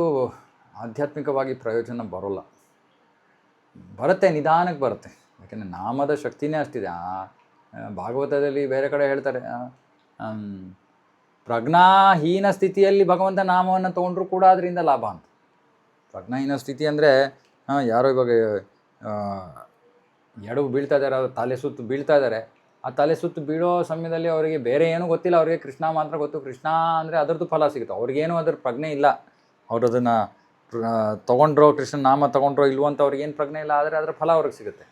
ಆಧ್ಯಾತ್ಮಿಕವಾಗಿ ಪ್ರಯೋಜನ ಬರೋಲ್ಲ. ಬರುತ್ತೆ, ನಿಧಾನಕ್ಕೆ ಬರುತ್ತೆ. ಯಾಕೆಂದರೆ ನಾಮದ ಶಕ್ತಿನೇ ಅಷ್ಟಿದೆ. ಭಾಗವತದಲ್ಲಿ ಬೇರೆ ಕಡೆ ಹೇಳ್ತಾರೆ, ಪ್ರಜ್ಞಾಹೀನ ಸ್ಥಿತಿಯಲ್ಲಿ ಭಗವಂತ ನಾಮವನ್ನು ತೊಗೊಂಡ್ರೂ ಕೂಡ ಅದರಿಂದ ಲಾಭ ಅಂತ. ಪ್ರಜ್ಞಾಹೀನ ಸ್ಥಿತಿ ಅಂದರೆ ಯಾರೋ ಇವಾಗ ಎಡವು ಬೀಳ್ತಾ ಇದ್ದಾರೆ, ಅವ್ರು ತಲೆ ಸುತ್ತು ಬೀಳ್ತಾ ಇದ್ದಾರೆ. ಆ ತಲೆ ಸುತ್ತು ಬೀಳೋ ಸಮಯದಲ್ಲಿ ಅವರಿಗೆ ಬೇರೆ ಏನೂ ಗೊತ್ತಿಲ್ಲ, ಅವರಿಗೆ ಕೃಷ್ಣ ಮಾತ್ರ ಗೊತ್ತು. ಕೃಷ್ಣ ಅಂದರೆ ಅದರದ್ದು ಫಲ ಸಿಗುತ್ತೆ. ಅವ್ರಿಗೇನು ಅದ್ರ ಪ್ರಜ್ಞೆ ಇಲ್ಲ. ಅವ್ರು ಅದನ್ನು ತೊಗೊಂಡ್ರೋ, ಕೃಷ್ಣನ ನಾಮ ತೊಗೊಂಡ್ರೋ ಇಲ್ವೋ ಅಂತ ಅವ್ರಿಗೇನು ಪ್ರಜ್ಞೆ ಇಲ್ಲ, ಆದರೆ ಅದರ ಫಲ ಅವ್ರಿಗೆ ಸಿಗುತ್ತೆ.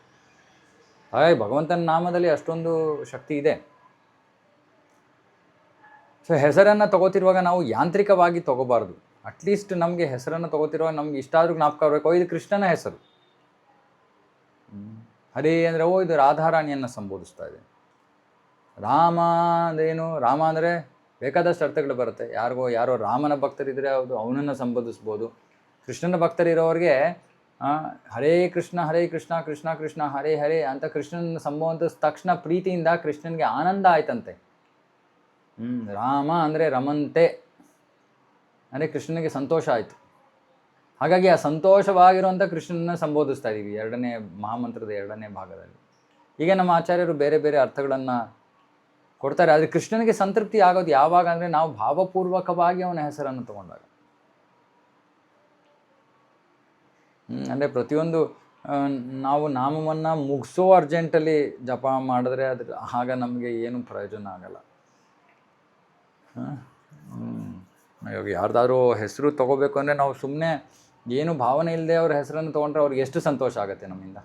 ಹಾಗಾಗಿ ಭಗವಂತನ ನಾಮದಲ್ಲಿ ಅಷ್ಟೊಂದು ಶಕ್ತಿ ಇದೆ. ಸೊ ಹೆಸರನ್ನು ತೊಗೋತಿರುವಾಗ ನಾವು ಯಾಂತ್ರಿಕವಾಗಿ ತೊಗೋಬಾರ್ದು. ಅಟ್ಲೀಸ್ಟ್ ನಮಗೆ ಹೆಸರನ್ನು ತೊಗೋತಿರುವಾಗ ನಮ್ಗೆ ಇಷ್ಟ ಆದರೂ ಜ್ಞಾಪಕ ಬರಬೇಕು, ಇದು ಕೃಷ್ಣನ ಹೆಸರು. ಹರೇ ಅಂದರೆ ಇದು ರಾಧಾರಾಣಿಯನ್ನು ಸಂಬೋಧಿಸ್ತಾ ಇದೆ. ರಾಮ ಅಂದ್ರೇನು? ರಾಮ ಅಂದರೆ ಬೇಕಾದಷ್ಟು ಅರ್ಥಗಳು ಬರುತ್ತೆ. ಯಾರೋ ರಾಮನ ಭಕ್ತರಿದ್ದರೆ ಅದು ಅವನನ್ನು ಸಂಬೋಧಿಸ್ಬೋದು. ಕೃಷ್ಣನ ಭಕ್ತರಿರೋರಿಗೆ ಹರೇ ಕೃಷ್ಣ ಕೃಷ್ಣ ಕೃಷ್ಣ ಹರೇ ಹರೇ ಅಂತ ಕೃಷ್ಣನ ಸಂಬೋಧಿಸಿದ ತಕ್ಷಣ ಪ್ರೀತಿಯಿಂದ ಕೃಷ್ಣನಿಗೆ ಆನಂದ ಆಯ್ತಂತೆ. ರಾಮ ಅಂದರೆ ರಮಂತೆ ಅಂದರೆ ಕೃಷ್ಣನಿಗೆ ಸಂತೋಷ ಆಯಿತು. ಹಾಗಾಗಿ ಆ ಸಂತೋಷವಾಗಿರುವಂಥ ಕೃಷ್ಣನ ಸಂಬೋಧಿಸ್ತಾ ಇದ್ದೀವಿ ಮಹಾಮಂತ್ರದ 2ನೇ ಭಾಗದಲ್ಲಿ. ಈಗ ನಮ್ಮ ಆಚಾರ್ಯರು ಬೇರೆ ಬೇರೆ ಅರ್ಥಗಳನ್ನು ಕೊಡ್ತಾರೆ. ಆದರೆ ಕೃಷ್ಣನಿಗೆ ಸಂತೃಪ್ತಿ ಆಗೋದು ಯಾವಾಗ ಅಂದರೆ ನಾವು ಭಾವಪೂರ್ವಕವಾಗಿ ಅವನ ಹೆಸರನ್ನು ತಗೊಂಡಾಗ. ಅಂದರೆ ಪ್ರತಿಯೊಂದು ನಾವು ನಾಮವನ್ನು ಮುಗಿಸೋ ಅರ್ಜೆಂಟಲ್ಲಿ ಜಪ ಮಾಡಿದ್ರೆ ಆಗ ನಮಗೆ ಏನು ಪ್ರಯೋಜನ ಆಗಲ್ಲ. ಇವಾಗ ಯಾರ್ದಾದ್ರೂ ಹೆಸರು ತೊಗೋಬೇಕು ಅಂದರೆ ನಾವು ಸುಮ್ಮನೆ ಏನು ಭಾವನೆ ಇಲ್ಲದೆ ಅವ್ರ ಹೆಸರನ್ನು ತೊಗೊಂಡ್ರೆ ಅವ್ರಿಗೆ ಎಷ್ಟು ಸಂತೋಷ ಆಗುತ್ತೆ ನಮ್ಮಿಂದ.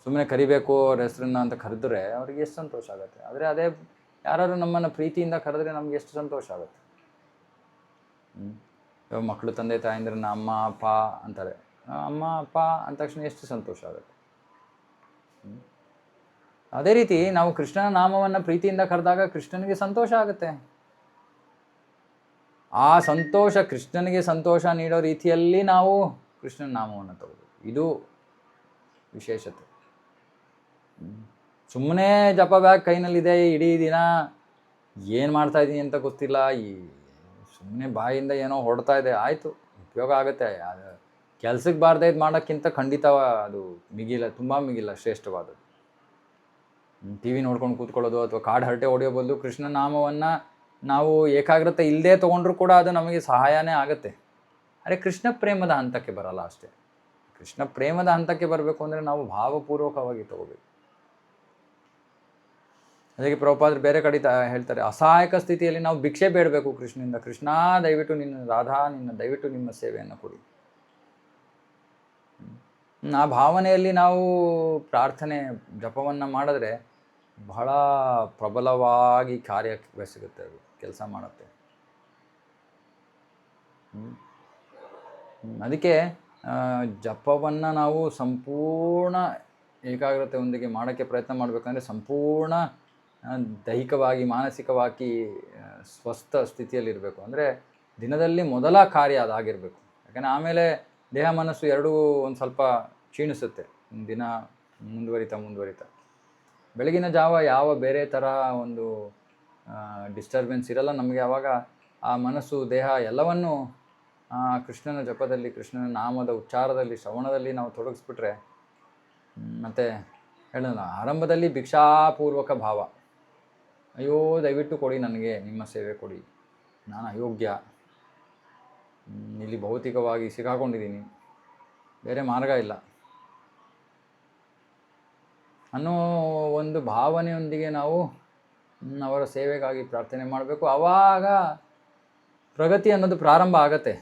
ಸುಮ್ಮನೆ ಕರಿಬೇಕು ಅವ್ರ ಹೆಸರನ್ನ ಅಂತ ಕರೆದ್ರೆ ಅವ್ರಿಗೆ ಎಷ್ಟು ಸಂತೋಷ ಆಗುತ್ತೆ. ಆದರೆ ಅದೇ ಯಾರಾದ್ರು ನಮ್ಮನ್ನು ಪ್ರೀತಿಯಿಂದ ಕರೆದ್ರೆ ನಮ್ಗೆ ಎಷ್ಟು ಸಂತೋಷ ಆಗುತ್ತೆ. ಮಕ್ಕಳು ತಂದೆ ತಾಯಂದ್ರನ್ನ ಅಮ್ಮ ಅಪ್ಪ ಅಂತಾರೆ. ಅಮ್ಮ ಅಪ್ಪ ಅಂದ ತಕ್ಷಣ ಎಷ್ಟು ಸಂತೋಷ ಆಗುತ್ತೆ. ಅದೇ ರೀತಿ ನಾವು ಕೃಷ್ಣನ ನಾಮವನ್ನು ಪ್ರೀತಿಯಿಂದ ಕರೆದಾಗ ಕೃಷ್ಣನಿಗೆ ಸಂತೋಷ ಆಗುತ್ತೆ. ಆ ಸಂತೋಷ, ಕೃಷ್ಣನಿಗೆ ಸಂತೋಷ ನೀಡೋ ರೀತಿಯಲ್ಲಿ ನಾವು ಕೃಷ್ಣನ ನಾಮವನ್ನು ತಗೋಬೇಕು. ಇದು ವಿಶೇಷತೆ. ಸುಮ್ಮನೆ ಜಪ ಬ್ಯಾಗ್ ಕೈನಲ್ಲಿದೆ, ಇಡೀ ದಿನ ಏನು ಮಾಡ್ತಾಯಿದ್ದೀನಿ ಅಂತ ಗೊತ್ತಿಲ್ಲ, ಸುಮ್ಮನೆ ಬಾಯಿಂದ ಏನೋ ಹೊಡ್ತಾ ಇದೆ, ಆಯಿತು, ಉಪಯೋಗ ಆಗುತ್ತೆ. ಅದು ಕೆಲ್ಸಕ್ಕೆ ಬಾರ್ದೇ ಇದು ಮಾಡೋಕ್ಕಿಂತ ಖಂಡಿತ ಅದು ಮಿಗಿಲ್ಲ, ತುಂಬ ಮಿಗಿಲ್ಲ, ಶ್ರೇಷ್ಠವಾದದ್ದು. ಟಿ ವಿ ನೋಡ್ಕೊಂಡು ಕೂತ್ಕೊಳ್ಳೋದು ಅಥವಾ ಕಾಡು ಹರಟೆ ಹೊಡೆಯೋ ಬದಲು ಕೃಷ್ಣ ನಾಮವನ್ನು ನಾವು ಏಕಾಗ್ರತೆ ಇಲ್ಲದೆ ತೊಗೊಂಡ್ರೂ ಕೂಡ ಅದು ನಮಗೆ ಸಹಾಯನೇ ಆಗುತ್ತೆ. ಆದರೆ ಕೃಷ್ಣ ಪ್ರೇಮದ ಹಂತಕ್ಕೆ ಬರಲ್ಲ ಅಷ್ಟೇ. ಕೃಷ್ಣ ಪ್ರೇಮದ ಹಂತಕ್ಕೆ ಬರಬೇಕು ಅಂದರೆ ನಾವು ಭಾವಪೂರ್ವಕವಾಗಿ ತಗೋಬೇಕು. ಅದಕ್ಕೆ ಪ್ರಭುಪಾದರು ಬೇರೆ ಕಡೆ ಹೇಳ್ತಾರೆ, ಅಸಹಾಯಕ ಸ್ಥಿತಿಯಲ್ಲಿ ನಾವು ಭಿಕ್ಷೆ ಬೇಡಬೇಕು ಕೃಷ್ಣನಿಂದ, ಕೃಷ್ಣ ದಯವಿಟ್ಟು ನಿನ್ನ ರಾಧಾ ನಿನ್ನ ದಯವಿಟ್ಟು ನಿಮ್ಮ ಸೇವೆಯನ್ನು ಕೊಡಿ. ಆ ಭಾವನೆಯಲ್ಲಿ ನಾವು ಪ್ರಾರ್ಥನೆ ಜಪವನ್ನು ಮಾಡಿದ್ರೆ ಬಹಳ ಪ್ರಬಲವಾಗಿ ಕಾರ್ಯವೆಸಗುತ್ತೆ, ಅದು ಕೆಲಸ ಮಾಡುತ್ತೆ. ಅದಕ್ಕೆ ಜಪವನ್ನು ನಾವು ಸಂಪೂರ್ಣ ಏಕಾಗ್ರತೆಯೊಂದಿಗೆ ಮಾಡೋಕ್ಕೆ ಪ್ರಯತ್ನ ಮಾಡಬೇಕಂದ್ರೆ ಸಂಪೂರ್ಣ ದೈಹಿಕವಾಗಿ ಮಾನಸಿಕವಾಗಿ ಸ್ವಸ್ಥ ಸ್ಥಿತಿಯಲ್ಲಿರಬೇಕು. ಅಂದರೆ ದಿನದಲ್ಲಿ ಮೊದಲ ಕಾರ್ಯ ಅದಾಗಿರಬೇಕು. ಯಾಕಂದರೆ ಆಮೇಲೆ ದೇಹ ಮನಸ್ಸು ಎರಡೂ ಒಂದು ಸ್ವಲ್ಪ ಕ್ಷೀಣಿಸುತ್ತೆ ದಿನ ಮುಂದುವರಿತಾ. ಬೆಳಗಿನ ಜಾವ ಯಾವ ಬೇರೆ ಥರ ಒಂದು ಡಿಸ್ಟರ್ಬೆನ್ಸ್ ಇರಲ್ಲ ನಮಗೆ. ಆವಾಗ ಆ ಮನಸ್ಸು ದೇಹ ಎಲ್ಲವನ್ನೂ ಕೃಷ್ಣನ ಜಪದಲ್ಲಿ, ಕೃಷ್ಣನ ನಾಮದ ಉಚ್ಚಾರದಲ್ಲಿ, ಶ್ರವಣದಲ್ಲಿ ನಾವು ತೊಡಗಿಸ್ಬಿಟ್ರೆ, ಮತ್ತು ಹೇಳೋಣ ಆರಂಭದಲ್ಲಿ ಭಿಕ್ಷಾಪೂರ್ವಕ ಭಾವ, ಅಯ್ಯೋ ದಯವಿಟ್ಟು ಕೊಡಿ ನನಗೆ ನಿಮ್ಮ ಸೇವೆ ಕೊಡಿ, ನಾನು ಅಯೋಗ್ಯ, ಇಲ್ಲಿ ಭೌತಿಕವಾಗಿ ಸಿಕ್ಕಾಕೊಂಡಿದ್ದೀನಿ, ಬೇರೆ ಮಾರ್ಗ ಇಲ್ಲ ಅನ್ನೋ ಒಂದು ಭಾವನೆಯೊಂದಿಗೆ ನಾವು ಅವರ ಸೇವೆಗಾಗಿ ಪ್ರಾರ್ಥನೆ ಮಾಡಬೇಕು. ಆವಾಗ ಪ್ರಗತಿ ಅನ್ನೋದು ಪ್ರಾರಂಭ ಆಗತ್ತೆ.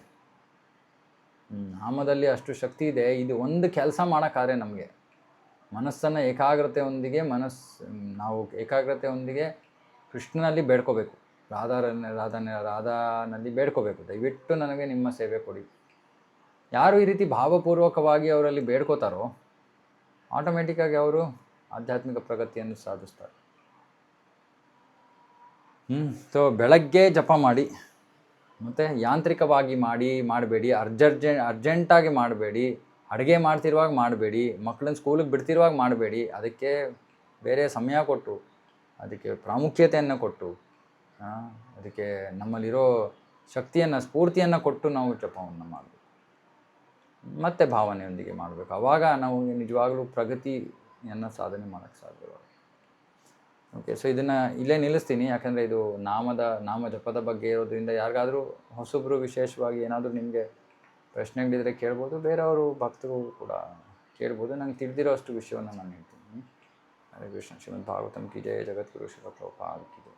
ನಾಮದಲ್ಲಿ ಅಷ್ಟು ಶಕ್ತಿ ಇದೆ. ಇದು ಒಂದು ಕೆಲಸ ಮಾಡೋಕ್ಕಾದ್ರೆ ನಮಗೆ ಮನಸ್ಸನ್ನು ನಾವು ಏಕಾಗ್ರತೆಯೊಂದಿಗೆ ಕೃಷ್ಣನಲ್ಲಿ ಬೇಡ್ಕೋಬೇಕು, ರಾಧಾನಲ್ಲಿ ಬೇಡ್ಕೋಬೇಕು, ದಯವಿಟ್ಟು ನನಗೆ ನಿಮ್ಮ ಸೇವೆ ಕೊಡಿ. ಯಾರು ಈ ರೀತಿ ಭಾವಪೂರ್ವಕವಾಗಿ ಅವರಲ್ಲಿ ಬೇಡ್ಕೋತಾರೋ ಆಟೋಮೆಟಿಕ್ಕಾಗಿ ಅವರು ಆಧ್ಯಾತ್ಮಿಕ ಪ್ರಗತಿಯನ್ನು ಸಾಧಿಸ್ತಾರೆ. ಸೊ ಬೆಳಗ್ಗೆ ಜಪ ಮಾಡಿ, ಮತ್ತು ಯಾಂತ್ರಿಕವಾಗಿ ಮಾಡಬೇಡಿ, ಅರ್ಜೆಂಟಾಗಿ ಮಾಡಬೇಡಿ, ಅಡುಗೆ ಮಾಡ್ತಿರುವಾಗ ಮಾಡಬೇಡಿ, ಮಕ್ಕಳನ್ನ ಸ್ಕೂಲಿಗೆ ಬಿಡ್ತಿರುವಾಗ ಮಾಡಬೇಡಿ. ಅದಕ್ಕೆ ಬೇರೆ ಸಮಯ ಕೊಟ್ಟು, ಅದಕ್ಕೆ ಪ್ರಾಮುಖ್ಯತೆಯನ್ನು ಕೊಟ್ಟು, ಅದಕ್ಕೆ ನಮ್ಮಲ್ಲಿರೋ ಶಕ್ತಿಯನ್ನು, ಸ್ಫೂರ್ತಿಯನ್ನು ಕೊಟ್ಟು ನಾವು ಜಪವನ್ನು ಮಾಡಬೇಕು, ಮತ್ತು ಭಾವನೆಯೊಂದಿಗೆ ಮಾಡಬೇಕು. ಆವಾಗ ನಾವು ನಿಜವಾಗಲೂ ಪ್ರಗತಿಯನ್ನು ಸಾಧನೆ ಮಾಡೋಕ್ಕೆ ಸಾಧ್ಯವಾಗುತ್ತೆ. ಓಕೆ, ಸೊ ಇದನ್ನು ಇಲ್ಲೇ ನಿಲ್ಲಿಸ್ತೀನಿ. ಯಾಕಂದರೆ ಇದು ನಾಮ ಜಪದ ಬಗ್ಗೆ ಇರೋದ್ರಿಂದ ಯಾರಿಗಾದರೂ ಹೊಸಬ್ರು ವಿಶೇಷವಾಗಿ ಏನಾದರೂ ನಿಮಗೆ ಪ್ರಶ್ನೆಗಳಿದ್ರೆ ಕೇಳ್ಬೋದು, ಬೇರೆಯವರು ಭಕ್ತರು ಕೂಡ ಕೇಳ್ಬೋದು. ನಂಗೆ ತಿಳಿದಿರೋ ಅಷ್ಟು ವಿಷಯವನ್ನು ನಾನು ಹೇಳ್ತೀನಿ. ಹರೇ ಕೃಷ್ಣ. ಶ್ರೀಮದ್ ಭಾಗವತಂ ಕಿ ಜಯ, ಜಗದ್ಗುರು ಶ್ರೀಲ ಪ್ರಭುಪಾದ ಕಿ ಜಯ.